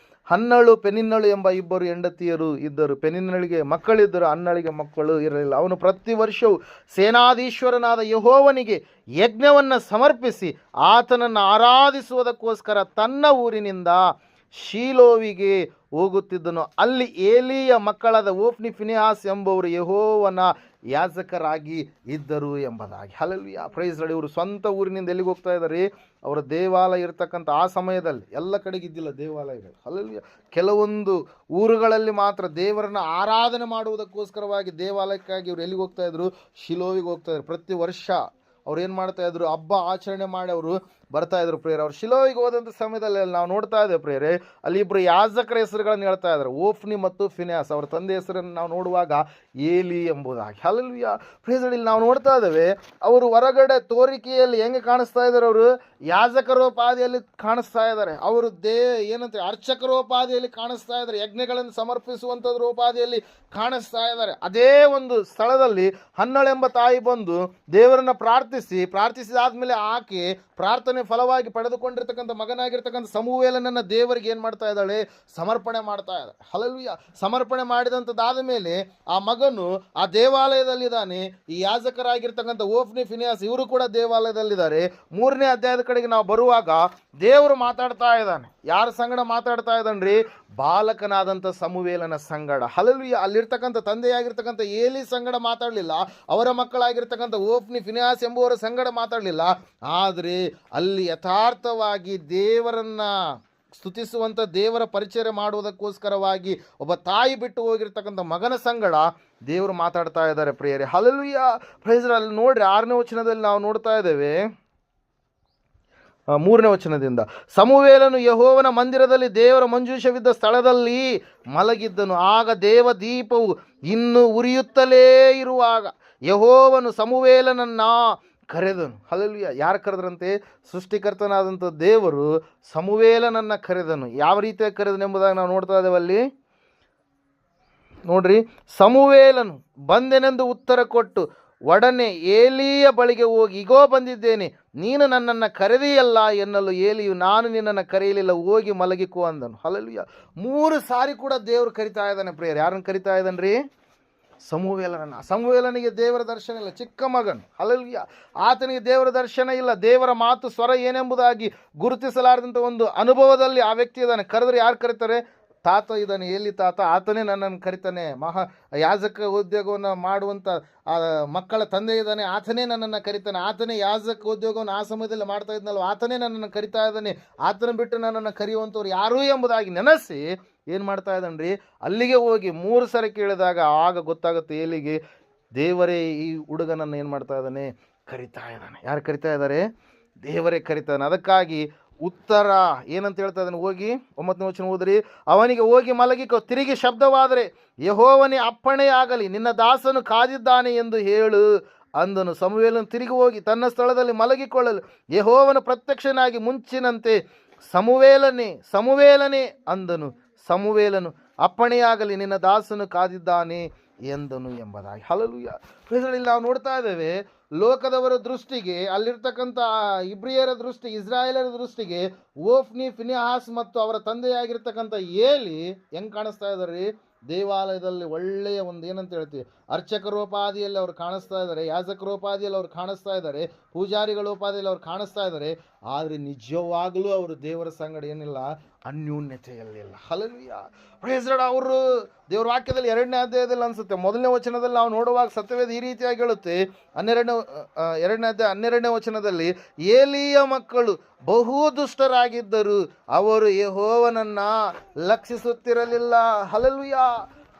ಹನ್ನಳು ಪೆನಿನ್ನಳು ಎಂಬ 2 ಹೆಂಡತಿಯರು ಇದ್ದರು. ಪೆನಿನ್ನಳಿಗೆ ಮಕ್ಕಳಿದ್ದರು, ಹನ್ನಳಿಗೆ ಮಕ್ಕಳು ಇರಲಿಲ್ಲ. ಅವನು ಪ್ರತಿ ವರ್ಷವೂ ಸೇನಾಧೀಶ್ವರನಾದ ಯೆಹೋವನಿಗೆ ಯಜ್ಞವನ್ನು ಸಮರ್ಪಿಸಿ ಆತನನ್ನು ಆರಾಧಿಸುವುದಕ್ಕೋಸ್ಕರ ತನ್ನ ಊರಿನಿಂದ ಶೀಲೋವಿಗೆ ಹೋಗುತ್ತಿದ್ದನು. ಅಲ್ಲಿ ಏಲಿಯ ಮಕ್ಕಳಾದ ಓಫ್ನಿ, ಫಿನೆಹಾಸ್ ಎಂಬುವರು ಯೆಹೋವನ ಯಾಜಕರಾಗಿ ಇದ್ದರು ಎಂಬುದಾಗಿ. ಹಲ್ಲೆಲೂಯಾ. Praise Lord. ಇವರು ಸ್ವಂತ ಊರಿನಿಂದ ಎಲ್ಲಿಗೆ ಹೋಗ್ತಾ ಇದ್ದಾರೆ? ಅವರ ದೇವಾಲಯ ಇರತಕ್ಕಂಥ ಆ ಸಮಯದಲ್ಲಿ ಎಲ್ಲ ಕಡೆಗೆ ಇದ್ದಿಲ್ಲ ದೇವಾಲಯಗಳು. ಹಲ್ಲೆಲೂಯಾ. ಕೆಲವೊಂದು ಊರುಗಳಲ್ಲಿ ಮಾತ್ರ ದೇವರನ್ನು ಆರಾಧನೆ ಮಾಡುವುದಕ್ಕೋಸ್ಕರವಾಗಿ ದೇವಾಲಯಕ್ಕಾಗಿ ಇವರು ಎಲ್ಲಿಗೆ ಹೋಗ್ತಾ ಇದ್ರು? ಶಿಲೋವಿಗೆ ಹೋಗ್ತಾ ಇದ್ರು. ಪ್ರತಿ ವರ್ಷ ಅವ್ರು ಏನು ಮಾಡ್ತಾಯಿದ್ರು? ಹಬ್ಬ ಆಚರಣೆ ಮಾಡಿ ಅವರು ಬರ್ತಾ ಇದ್ರು ಪ್ರೇಯರ್. ಅವ್ರು ಶಿಲೋವಿಗೆ ಹೋದಂಥ ಸಮಯದಲ್ಲಿ ಅಲ್ಲಿ ನಾವು ನೋಡ್ತಾ ಇದ್ದೇವೆ ಪ್ರೇಯರೇ, ಅಲ್ಲಿ ಇಬ್ಬರು ಯಾಜಕರ ಹೆಸರುಗಳನ್ನು ಹೇಳ್ತಾ ಇದ್ದಾರೆ, ಓಫ್ನಿ ಮತ್ತು ಫಿನ್ಯಾಸ್. ಅವರ ತಂದೆ ಹೆಸರನ್ನು ನಾವು ನೋಡುವಾಗ ಏಲಿ ಎಂಬುದಾಗಿ. ಹಲ್ಲೆಲೂಯಾ. ಪ್ರೇಸ್ ಇಲ್ಲಿ ನಾವು ನೋಡ್ತಾ ಇದ್ದೇವೆ, ಅವರು ಹೊರಗಡೆ ತೋರಿಕೆಯಲ್ಲಿ ಹೆಂಗೆ ಕಾಣಿಸ್ತಾ ಇದ್ದಾರೆ, ಅವರು ಯಾಜಕರೋಪಾದಿಯಲ್ಲಿ ಕಾಣಿಸ್ತಾ ಇದ್ದಾರೆ, ಅವರು ಏನಂತ ಅರ್ಚಕರೋಪಾದಿಯಲ್ಲಿ ಕಾಣಿಸ್ತಾ ಇದ್ದಾರೆ, ಯಜ್ಞಗಳನ್ನು ಸಮರ್ಪಿಸುವಂಥದ್ರೋಪಾದಿಯಲ್ಲಿ ಕಾಣಿಸ್ತಾ ಇದ್ದಾರೆ. ಅದೇ ಒಂದು ಸ್ಥಳದಲ್ಲಿ ಹನ್ನಳೆಂಬ ತಾಯಿ ಬಂದು ದೇವರನ್ನ ಪ್ರಾರ್ಥಿಸಿದಾದ್ಮೇಲೆ ಆಕೆ ಪ್ರಾರ್ಥನೆ ಫಲವಾಗಿ ಪಡೆದುಕೊಂಡಿರ್ತಕ್ಕಂಥ ಮಗನಾಗಿರ್ತಕ್ಕಂಥ ಸಮುವೇಲನನ್ನ ದೇವರಿಗೆ ಏನು ಮಾಡ್ತಾ ಇದ್ದಾಳೆ, ಸಮರ್ಪಣೆ ಮಾಡ್ತಾ ಇದ್ದಾಳೆ. ಹಲ್ಲೆಲೂಯಾ. ಸಮರ್ಪಣೆ ಮಾಡಿದಂಥದ್ದಾದ ಮೇಲೆ ಆ ಮಗನು ಆ ದೇವಾಲಯದಲ್ಲಿದ್ದಾನೆ. ಈ ಯಾಜಕರಾಗಿರ್ತಕ್ಕಂಥ ಓಫ್ನಿ ಫಿನಿಯಾಸ್ ಇವರು ಕೂಡ ದೇವಾಲಯದಲ್ಲಿದ್ದಾರೆ. 3ನೇ ಅಧ್ಯಾಯದ ಕಡೆಗೆ ನಾವು ಬರುವಾಗ ದೇವರು ಮಾತಾಡ್ತಾ ಇದ್ದಾನೆ. ಯಾರ ಸಂಗಡ ಮಾತಾಡ್ತಾ ಇದ್ದಾನ್ರಿ? ಬಾಲಕನಾದಂಥ ಸಮುವೇಲನ ಸಂಗಡ. ಹಲ್ಲೆಲೂಯಾ. ಅಲ್ಲಿರ್ತಕ್ಕಂಥ ತಂದೆಯಾಗಿರ್ತಕ್ಕಂಥ ಏಲಿ ಸಂಗಡ ಮಾತಾಡಲಿಲ್ಲ, ಅವರ ಮಕ್ಕಳಾಗಿರ್ತಕ್ಕಂಥ ಓಫ್ನಿ ಫಿನಿಯಾಸ್ ಎಂಬುವರ ಸಂಗಡ ಮಾತಾಡಲಿಲ್ಲ. ಆದರೆ ಅಲ್ಲಿ ಯಥಾರ್ಥವಾಗಿ ದೇವರನ್ನ ಸ್ತುತಿಸುವಂಥ, ದೇವರ ಪರಿಚಯ ಮಾಡುವುದಕ್ಕೋಸ್ಕರವಾಗಿ ಒಬ್ಬ ತಾಯಿ ಬಿಟ್ಟು ಹೋಗಿರ್ತಕ್ಕಂಥ ಮಗನ ಸಂಗಡ ದೇವರು ಮಾತಾಡ್ತಾ ಇದ್ದಾರೆ ಪ್ರಿಯರೇ. ಹಲ್ಲೆಲೂಯಾ. Praise Lord. ಅಲ್ಲಿ ನೋಡ್ರಿ 6ನೇ ವಚನದಲ್ಲಿ ನಾವು ನೋಡ್ತಾ ಇದ್ದೇವೆ, 3ನೇ ವಚನದಿಂದ, ಸಮುವೇಲನು ಯೆಹೋವನ ಮಂದಿರದಲ್ಲಿ ದೇವರ ಮಂಜೂಷವಿದ್ದ ಸ್ಥಳದಲ್ಲಿ ಮಲಗಿದ್ದನು. ಆಗ ದೇವದೀಪವು ಇನ್ನು ಉರಿಯುತ್ತಲೇ ಇರುವಾಗ ಯೆಹೋವನು ಸಮುವೇಲನನ್ನ ಕರೆದನು. ಹಲ್ಲೆಲೂಯಾ. ಯಾರು ಕರೆದ್ರಂತೆ? ಸೃಷ್ಟಿಕರ್ತನಾದಂಥ ದೇವರು ಸಮುವೇಲನನ್ನ ಕರೆದನು. ಯಾವ ರೀತಿಯಾಗಿ ಕರೆದನು ಎಂಬುದಾಗಿ ನಾವು ನೋಡ್ತಾ ಇದ್ದೇವೆ. ಅಲ್ಲಿ ನೋಡ್ರಿ, ಸಮುವೇಲನು ಬಂದೆನೆಂದು ಉತ್ತರ ಕೊಟ್ಟು ಒಡನೆ ಏಲಿಯ ಬಳಿಗೆ ಹೋಗಿ, ಇಗೋ ಬಂದಿದ್ದೇನೆ, ನೀನು ನನ್ನನ್ನು ಕರೆದಿಯಲ್ಲ ಎನ್ನಲು ಏಲಿಯು, ನಾನು ನಿನ್ನನ್ನು ಕರೆಯಲಿಲ್ಲ, ಹೋಗಿ ಮಲಗಿಕೋ ಅಂದನು. ಹಲ್ಲೆಲೂಯಾ. 3 ಸಾರಿ ಕೂಡ ದೇವರು ಕರಿತಾ ಇದ್ದಾನೆ ಪ್ರಿಯರ್. ಯಾರನ್ನು ಕರಿತಾ ಇದ್ದಾನ್ರಿ? ಸಮುವೇಲನನ್ನ. ಸಮುವೇಲನಿಗೆ ದೇವರ ದರ್ಶನ ಇಲ್ಲ, ಚಿಕ್ಕ ಮಗನು. ಹಲ್ಲೆಲೂಯಾ. ಆತನಿಗೆ ದೇವರ ದರ್ಶನ ಇಲ್ಲ, ದೇವರ ಮಾತು ಸ್ವರ ಏನೆಂಬುದಾಗಿ ಗುರುತಿಸಲಾರದಂಥ ಒಂದು ಅನುಭವದಲ್ಲಿ ಆ ವ್ಯಕ್ತಿ ಇದ್ದಾನೆ. ಕರೆದ್ರೆ ಯಾರು ಕರೀತಾರೆ? ತಾತ ಇದ್ದಾನೆ, ಎಲ್ಲಿ ತಾತ, ಆತನೇ ನನ್ನನ್ನು ಕರಿತಾನೆ. ಯಾಜಕ ಉದ್ಯೋಗವನ್ನು ಮಾಡುವಂಥ ಮಕ್ಕಳ ತಂದೆ ಇದ್ದಾನೆ, ಆತನೇ ನನ್ನನ್ನು ಕರಿತಾನೆ. ಆತನೇ ಯಾಜಕ ಉದ್ಯೋಗವನ್ನು ಆ ಸಮಯದಲ್ಲಿ ಮಾಡ್ತಾ ಇದ್ನಲ್ವ, ಆತನೇ ನನ್ನನ್ನು ಕರಿತಾ ಇದ್ದಾನೆ. ಆತನ ಬಿಟ್ಟು ನನ್ನನ್ನು ಕರೆಯುವಂಥವ್ರು ಯಾರೂ ಎಂಬುದಾಗಿ ನೆನೆಸಿ ಏನು ಮಾಡ್ತಾ ಇದ್ದಾನ್ರಿ? ಅಲ್ಲಿಗೆ ಹೋಗಿ 3 ಸರಿ ಕೇಳಿದಾಗ ಆಗ ಗೊತ್ತಾಗುತ್ತೆ ಏಲಿಗೆ, ದೇವರೇ ಈ ಹುಡುಗನನ್ನು ಏನು ಮಾಡ್ತಾ ಇದ್ದಾನೆ? ಕರಿತಾ ಇದ್ದಾನೆ. ಯಾರು ಕರಿತಾ ಇದ್ದಾರೆ? ದೇವರೇ ಕರಿತಾನೆ. ಅದಕ್ಕಾಗಿ ಉತ್ತರ ಏನಂತ ಹೇಳ್ತಾ ಇದ್ದಾನೆ? ಹೋಗಿ 9ನೇ ವಚನ ಓದ್ರಿ. ಅವನಿಗೆ ಹೋಗಿ ಮಲಗಿಕೋ, ತಿರುಗಿ ಶಬ್ದವಾದರೆ ಯೆಹೋವನೇ ಅಪ್ಪಣೆಯಾಗಲಿ, ನಿನ್ನ ದಾಸನು ಕಾದಿದ್ದಾನೆ ಎಂದು ಹೇಳು ಅಂದನು. ಸಮುವೇಲನು ತಿರುಗಿ ಹೋಗಿ ತನ್ನ ಸ್ಥಳದಲ್ಲಿ ಮಲಗಿಕೊಳ್ಳಲು ಯೆಹೋವನು ಪ್ರತ್ಯಕ್ಷನಾಗಿ ಮುಂಚಿನಂತೆ ಸಮುವೇಲನೇ ಸಮುವೇಲನೇ ಅಂದನು. ಸಮುವೇಲನು ಅಪ್ಪಣೆಯಾಗಲಿ, ನಿನ್ನ ದಾಸನು ಕಾದಿದ್ದಾನೆ ಎಂದನು ಎಂಬುದಾಗಿ. ಹಲ್ಲೆಲೂಯಾ. ಇಲ್ಲಿ ನಾವು ನೋಡ್ತಾ ಇದ್ದೇವೆ, ಲೋಕದವರ ದೃಷ್ಟಿಗೆ, ಅಲ್ಲಿರ್ತಕ್ಕಂಥ ಇಬ್ರಿಯರ ದೃಷ್ಟಿ, ಇಸ್ರಾಯೇಲರ ದೃಷ್ಟಿಗೆ ಓಫ್ನಿ ಫಿನಿಹಾಸ್ ಮತ್ತು ಅವರ ತಂದೆಯಾಗಿರ್ತಕ್ಕಂಥ ಏಲಿ ಹೆಂಗೆ ಕಾಣಿಸ್ತಾ ಇದ್ದಾರೆ? ದೇವಾಲಯದಲ್ಲಿ ಒಳ್ಳೆಯ ಒಂದು ಏನಂತ ಹೇಳ್ತೀವಿ, ಅರ್ಚಕರೋಪಾದಿಯಲ್ಲಿ ಅವ್ರು ಕಾಣಿಸ್ತಾ ಇದ್ದಾರೆ, ಯಾಜಕರೋಪಾದಿಯಲ್ಲಿ ಅವ್ರು ಕಾಣಿಸ್ತಾ ಇದ್ದಾರೆ, ಪೂಜಾರಿಗಳೋಪಾದಿಯಲ್ಲಿ ಅವ್ರು ಕಾಣಿಸ್ತಾ ಇದ್ದಾರೆ. ಆದರೆ ನಿಜವಾಗಲೂ ಅವರು ದೇವರ ಸಂಗಡ ಏನಿಲ್ಲ, ಅನ್ಯೂನ್ಯತೆಯಲ್ಲಿಲ್ಲ. ಹಲ್ಲೆಲೂಯಾ. Praise lord. ಅವರು ದೇವರ ವಾಕ್ಯದಲ್ಲಿ 2ನೇ ಅಧ್ಯಾಯದಲ್ಲಿ ಅನಿಸುತ್ತೆ, 1ನೇ ವಚನದಲ್ಲಿ ನಾವು ನೋಡುವಾಗ ಸತ್ಯವೇದ ಈ ರೀತಿಯಾಗಿ ಹೇಳುತ್ತೆ, 2ನೇ ಅಧ್ಯಾಯ 12ನೇ ವಚನದಲ್ಲಿ, ಏಲಿಯ ಮಕ್ಕಳು ಬಹು ದುಷ್ಟರಾಗಿದ್ದರು, ಅವರು ಯೆಹೋವನನ್ನ ಲಕ್ಷಿಸುತ್ತಿರಲಿಲ್ಲ. ಹಲ್ಲೆಲೂಯಾ.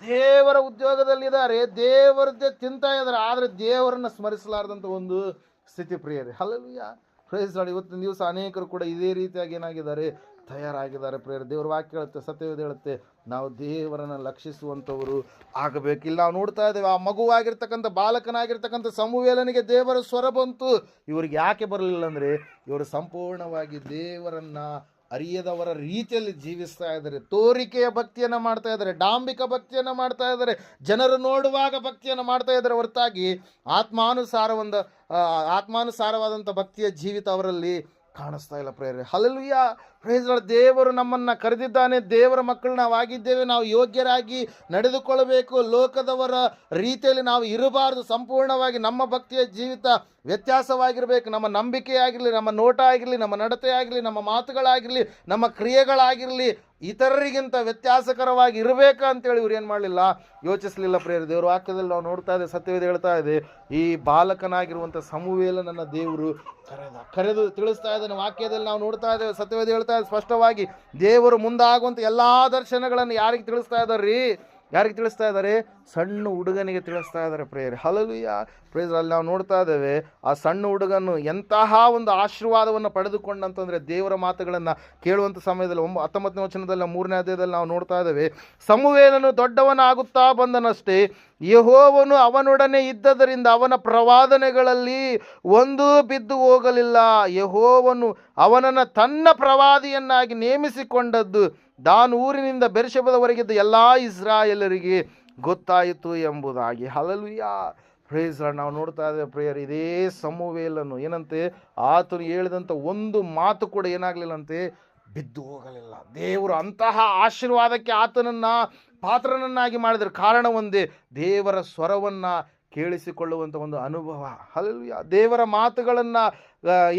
ದೇವರ ಉದ್ಯೋಗದಲ್ಲಿದ್ದಾರೆ, ದೇವರದ್ದೇ ತಿಂತಾ ಇದ್ದಾರೆ, ಆದರೆ ದೇವರನ್ನ ಸ್ಮರಿಸಲಾರದಂಥ ಒಂದು ಸ್ಥಿತಿ ಪ್ರಿಯರೇ. ಹಲ್ಲೆಲೂಯಾ. Praise Lord. ಇವತ್ತಿನ ದಿವಸ ಅನೇಕರು ಕೂಡ ಇದೇ ರೀತಿಯಾಗಿ ಏನಾಗಿದ್ದಾರೆ? ತಯಾರಾಗಿದ್ದಾರೆ ಪ್ರೇಯರ್. ದೇವರ ವಾಕ್ಯ ಹೇಳುತ್ತೆ, ಸತ್ಯವೇದ ಹೇಳುತ್ತೆ, ನಾವು ದೇವರನ್ನು ಲಕ್ಷಿಸುವಂಥವರು ಆಗಬೇಕು. ಇಲ್ಲಿ ನಾವು ನೋಡ್ತಾ ಇದ್ದೇವೆ, ಆ ಮಗುವಾಗಿರ್ತಕ್ಕಂಥ ಬಾಲಕನಾಗಿರ್ತಕ್ಕಂಥ ಸಮುವೇಲನಿಗೆ ದೇವರ ಸ್ವರ ಬಂತು. ಇವ್ರಿಗೆ ಯಾಕೆ ಬರಲಿಲ್ಲ ಅಂದರೆ, ಇವರು ಸಂಪೂರ್ಣವಾಗಿ ದೇವರನ್ನ ಅರಿಯದವರ ರೀತಿಯಲ್ಲಿ ಜೀವಿಸ್ತಾ ಇದ್ದಾರೆ. ತೋರಿಕೆಯ ಭಕ್ತಿಯನ್ನು ಮಾಡ್ತಾ ಇದ್ದಾರೆ, ಡಾಂಬಿಕ ಭಕ್ತಿಯನ್ನು ಮಾಡ್ತಾ ಇದ್ದಾರೆ, ಜನರು ನೋಡುವಾಗ ಭಕ್ತಿಯನ್ನು ಮಾಡ್ತಾ ಇದ್ದಾರೆ ಹೊರತಾಗಿ ಆತ್ಮಾನುಸಾರವಾದಂಥ ಭಕ್ತಿಯ ಜೀವಿತ ಅವರಲ್ಲಿ ಕಾಣಿಸ್ತಾ ಇಲ್ಲ ಪ್ರೇಯರೇ. ಹಲ್ಲೆಲೂಯಾ. Praise Lord. ದೇವರು ನಮ್ಮನ್ನು ಕರೆದಿದ್ದಾನೆ, ದೇವರ ಮಕ್ಕಳು ನಾವು ಆಗಿದ್ದೇವೆ, ನಾವು ಯೋಗ್ಯರಾಗಿ ನಡೆದುಕೊಳ್ಳಬೇಕು, ಲೋಕದವರ ರೀತಿಯಲ್ಲಿ ನಾವು ಇರಬಾರ್ದು. ಸಂಪೂರ್ಣವಾಗಿ ನಮ್ಮ ಭಕ್ತಿಯ ಜೀವಿತ ವ್ಯತ್ಯಾಸವಾಗಿರಬೇಕು. ನಮ್ಮ ನಂಬಿಕೆ ಆಗಿರಲಿ, ನಮ್ಮ ನೋಟ ಆಗಿರಲಿ, ನಮ್ಮ ನಡತೆ ಆಗಿರಲಿ, ನಮ್ಮ ಮಾತುಗಳಾಗಿರಲಿ, ನಮ್ಮ ಕ್ರಿಯೆಗಳಾಗಿರಲಿ ಇತರರಿಗಿಂತ ವ್ಯತ್ಯಾಸಕರವಾಗಿ ಇರಬೇಕಾ ಅಂತೇಳಿ ಇವ್ರು ಏನು ಮಾಡಲಿಲ್ಲ, ಯೋಚಿಸಲಿಲ್ಲ ಪ್ರೇಯರ್. ದೇವರ ವಾಕ್ಯದಲ್ಲಿ ನಾವು ನೋಡ್ತಾ ಇದ್ದೇವೆ, ಸತ್ಯವೇದ ಹೇಳ್ತಾ ಇದೆ, ಈ ಬಾಲಕನಾಗಿರುವಂಥ ಸಮುವೇಲನನ್ನ ದೇವರು ಕರೆದು ತಿಳಿಸ್ತಾ ಇದ್ದಾನೆ. ವಾಕ್ಯದಲ್ಲಿ ನಾವು ನೋಡ್ತಾ ಇದ್ದೇವೆ, ಸತ್ಯವೇದ ಹೇಳ್ತಾ ಇದೆ ಸ್ಪಷ್ಟವಾಗಿ, ದೇವರು ಮುಂದಾಗುವಂಥ ಎಲ್ಲ ದರ್ಶನಗಳನ್ನು ಯಾರಿಗೆ ತಿಳಿಸ್ತಾ ಇದ್ದಾರೆ ರೀ? ಯಾರಿಗೆ ತಿಳಿಸ್ತಾ ಇದ್ದಾರೆ? ಸಣ್ಣ ಹುಡುಗನಿಗೆ ತಿಳಿಸ್ತಾ ಇದ್ದಾರೆ ಪ್ರೇಯರ್. Hallelujah, praise. ಅಲ್ಲಿ ನಾವು ನೋಡ್ತಾ ಇದ್ದೇವೆ ಆ ಸಣ್ಣ ಹುಡುಗನು ಎಂತಹ ಒಂದು ಆಶೀರ್ವಾದವನ್ನು ಪಡೆದುಕೊಂಡಂತಂದರೆ ದೇವರ ಮಾತುಗಳನ್ನು ಕೇಳುವಂಥ ಸಮಯದಲ್ಲಿ 19ನೇ ವಚನದಲ್ಲಿ 3ನೇ ಅಧ್ಯಾಯದಲ್ಲಿ ನಾವು ನೋಡ್ತಾ ಇದ್ದೇವೆ, ಸಮುವೇಲನು ದೊಡ್ಡವನಾಗುತ್ತಾ ಬಂದನಷ್ಟೇ ಯೆಹೋವನು ಅವನೊಡನೆ ಇದ್ದದರಿಂದ ಅವನ ಪ್ರವಾದನೆಗಳಲ್ಲಿ ಒಂದೂ ಬಿದ್ದು ಹೋಗಲಿಲ್ಲ. ಯೆಹೋವನು ಅವನನ್ನು ತನ್ನ ಪ್ರವಾದಿಯನ್ನಾಗಿ ನೇಮಿಸಿಕೊಂಡದ್ದು ದಾನ್ ಊರಿನಿಂದ ಬೆರ್ಷೆಬದವರೆಗಿದ್ದ ಎಲ್ಲ ಇಸ್ರಾಯೇಲರಿಗೆ ಗೊತ್ತಾಯಿತು ಎಂಬುದಾಗಿ. ಹಲ್ಲೆಲೂಯಾ, ಪ್ರೇಸ್. ನಾವು ನೋಡ್ತಾ ಇದ್ದೇವೆ ಪ್ರೇಯರ್, ಇದೇ ಸಮುವೇಲನು ಏನಂತೆ, ಆತನು ಹೇಳಿದಂಥ ಒಂದು ಮಾತು ಕೂಡ ಏನಾಗಲಿಲ್ಲಂತೆ, ಬಿದ್ದು ಹೋಗಲಿಲ್ಲ. ದೇವರು ಅಂತಹ ಆಶೀರ್ವಾದಕ್ಕೆ ಆತನನ್ನು ಪಾತ್ರನನ್ನಾಗಿ ಮಾಡಿದ್ರು. ಕಾರಣ ಒಂದೇ, ದೇವರ ಸ್ವರವನ್ನು ಕೇಳಿಸಿಕೊಳ್ಳುವಂಥ ಒಂದು ಅನುಭವ. ಹಲ್ಲೆಲೂಯಾ, ದೇವರ ಮಾತುಗಳನ್ನು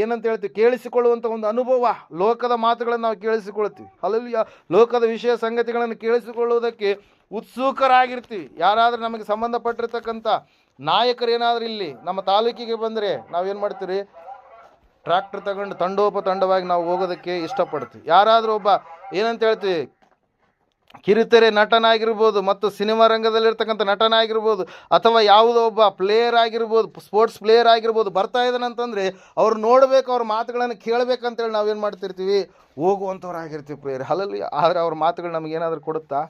ಏನಂತ ಹೇಳ್ತೀವಿ, ಕೇಳಿಸಿಕೊಳ್ಳುವಂಥ ಒಂದು ಅನುಭವ. ಲೋಕದ ಮಾತುಗಳನ್ನು ನಾವು ಕೇಳಿಸಿಕೊಳ್ತೀವಿ. ಹಲ್ಲೆಲೂಯಾ, ಲೋಕದ ವಿಷಯ ಸಂಗತಿಗಳನ್ನು ಕೇಳಿಸಿಕೊಳ್ಳುವುದಕ್ಕೆ ಉತ್ಸುಕರಾಗಿರ್ತೀವಿ. ಯಾರಾದರೂ ನಮಗೆ ಸಂಬಂಧಪಟ್ಟಿರ್ತಕ್ಕಂಥ ನಾಯಕರು ಏನಾದರೂ ಇಲ್ಲಿ ನಮ್ಮ ತಾಲೂಕಿಗೆ ಬಂದರೆ ನಾವೇನು ಮಾಡ್ತೀವಿ? ಟ್ರ್ಯಾಕ್ಟರ್ ತಗೊಂಡು ತಂಡೋಪತಂಡವಾಗಿ ನಾವು ಹೋಗೋದಕ್ಕೆ ಇಷ್ಟಪಡ್ತೀವಿ. ಯಾರಾದರೂ ಒಬ್ಬ ಏನಂತ ಹೇಳ್ತೀವಿ, ಕಿರುತೆರೆ ನಟನಾಗಿರ್ಬೋದು, ಮತ್ತು ಸಿನಿಮಾ ರಂಗದಲ್ಲಿರ್ತಕ್ಕಂಥ ನಟನಾಗಿರ್ಬೋದು, ಅಥವಾ ಯಾವುದೋ ಒಬ್ಬ ಪ್ಲೇಯರ್ ಆಗಿರ್ಬೋದು, ಸ್ಪೋರ್ಟ್ಸ್ ಪ್ಲೇಯರ್ ಆಗಿರ್ಬೋದು, ಬರ್ತಾ ಇದ್ದಾನಂತಂದರೆ ಅವ್ರು ನೋಡಬೇಕು, ಅವ್ರ ಮಾತುಗಳನ್ನು ಕೇಳಬೇಕಂತೇಳಿ ನಾವೇನು ಮಾಡ್ತಿರ್ತೀವಿ? ಹೋಗುವಂಥವ್ರಾಗಿರ್ತೀವಿ ಪ್ಲೇಯರ್. ಹಲ್ಲೆಲೂಯಾ. ಆದರೆ ಅವ್ರ ಮಾತುಗಳು ನಮಗೇನಾದರೂ ಕೊಡುತ್ತಾ?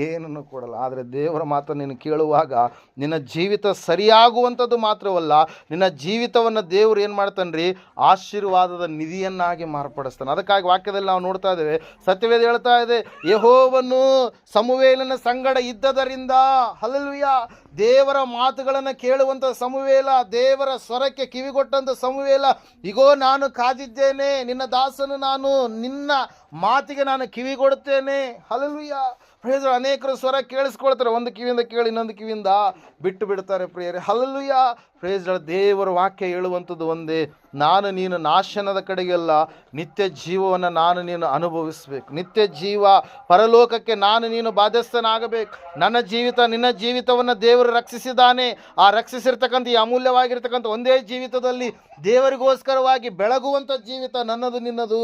ಏನನ್ನು ಕೊಡಲ್ಲ. ಆದರೆ ದೇವರ ಮಾತನ್ನು ನೀನು ಕೇಳುವಾಗ ನಿನ್ನ ಜೀವಿತ ಸರಿಯಾಗುವಂಥದ್ದು ಮಾತ್ರವಲ್ಲ, ನಿನ್ನ ಜೀವಿತವನ್ನು ದೇವರು ಏನು ಮಾಡ್ತಾನೆ? ಆಶೀರ್ವಾದದ ನಿಧಿಯನ್ನಾಗಿ ಮಾರ್ಪಡಿಸ್ತಾನೆ. ಅದಕ್ಕಾಗಿ ವಾಕ್ಯದಲ್ಲಿ ನಾವು ನೋಡ್ತಾ ಇದ್ದೇವೆ, ಸತ್ಯವೇದ ಹೇಳ್ತಾ ಇದೆ, ಯೆಹೋವನು ಸಮುವೇಲನ ಸಂಗಡ ಇದ್ದದರಿಂದ. ಹಲ್ಲೆಲೂಯಾ, ದೇವರ ಮಾತುಗಳನ್ನು ಕೇಳುವಂಥ ಸಮುವೇಲ, ದೇವರ ಸ್ವರಕ್ಕೆ ಕಿವಿಗೊಟ್ಟಂಥ ಸಮುವೇಲ, ಇಗೋ ನಾನು ಕಾದಿದ್ದೇನೆ, ನಿನ್ನ ದಾಸನು ನಾನು, ನಿನ್ನ ಮಾತಿಗೆ ನಾನು ಕಿವಿಗೊಡುತ್ತೇನೆ. Hallelujah, praise. ಅನೇಕರು ಸ್ವರ ಕೇಳಿಸ್ಕೊಳ್ತಾರೆ, ಒಂದು ಕಿವಿಯಿಂದ ಕೇಳಿ ಇನ್ನೊಂದು ಕಿವಿಯಿಂದ ಬಿಟ್ಟು ಬಿಡ್ತಾರೆ ಪ್ರಿಯರೇ. ಹಲ್ಲೆಲೂಯಾ, ಪ್ರೇಸ್. ದೇವರ ವಾಕ್ಯ ಹೇಳುವಂಥದ್ದು ಒಂದೇ, ನಾನು ನೀನು ನಾಶನದ ಕಡೆಗೆಲ್ಲ ನಿತ್ಯ ಜೀವವನ್ನು ನಾನು ನೀನು ಅನುಭವಿಸ್ಬೇಕು. ನಿತ್ಯ ಜೀವ, ಪರಲೋಕಕ್ಕೆ ನಾನು ನೀನು ಬಾಧ್ಯಸ್ಥನಾಗಬೇಕು. ನನ್ನ ಜೀವಿತ, ನಿನ್ನ ಜೀವಿತವನ್ನು ದೇವರು ರಕ್ಷಿಸಿದ್ದಾನೆ. ಆ ರಕ್ಷಿಸಿರ್ತಕ್ಕಂಥ ಈ ಅಮೂಲ್ಯವಾಗಿರ್ತಕ್ಕಂಥ ಒಂದೇ ಜೀವಿತದಲ್ಲಿ ದೇವರಿಗೋಸ್ಕರವಾಗಿ ಬೆಳಗುವಂಥ ಜೀವಿತ ನನ್ನದು ನಿನ್ನದು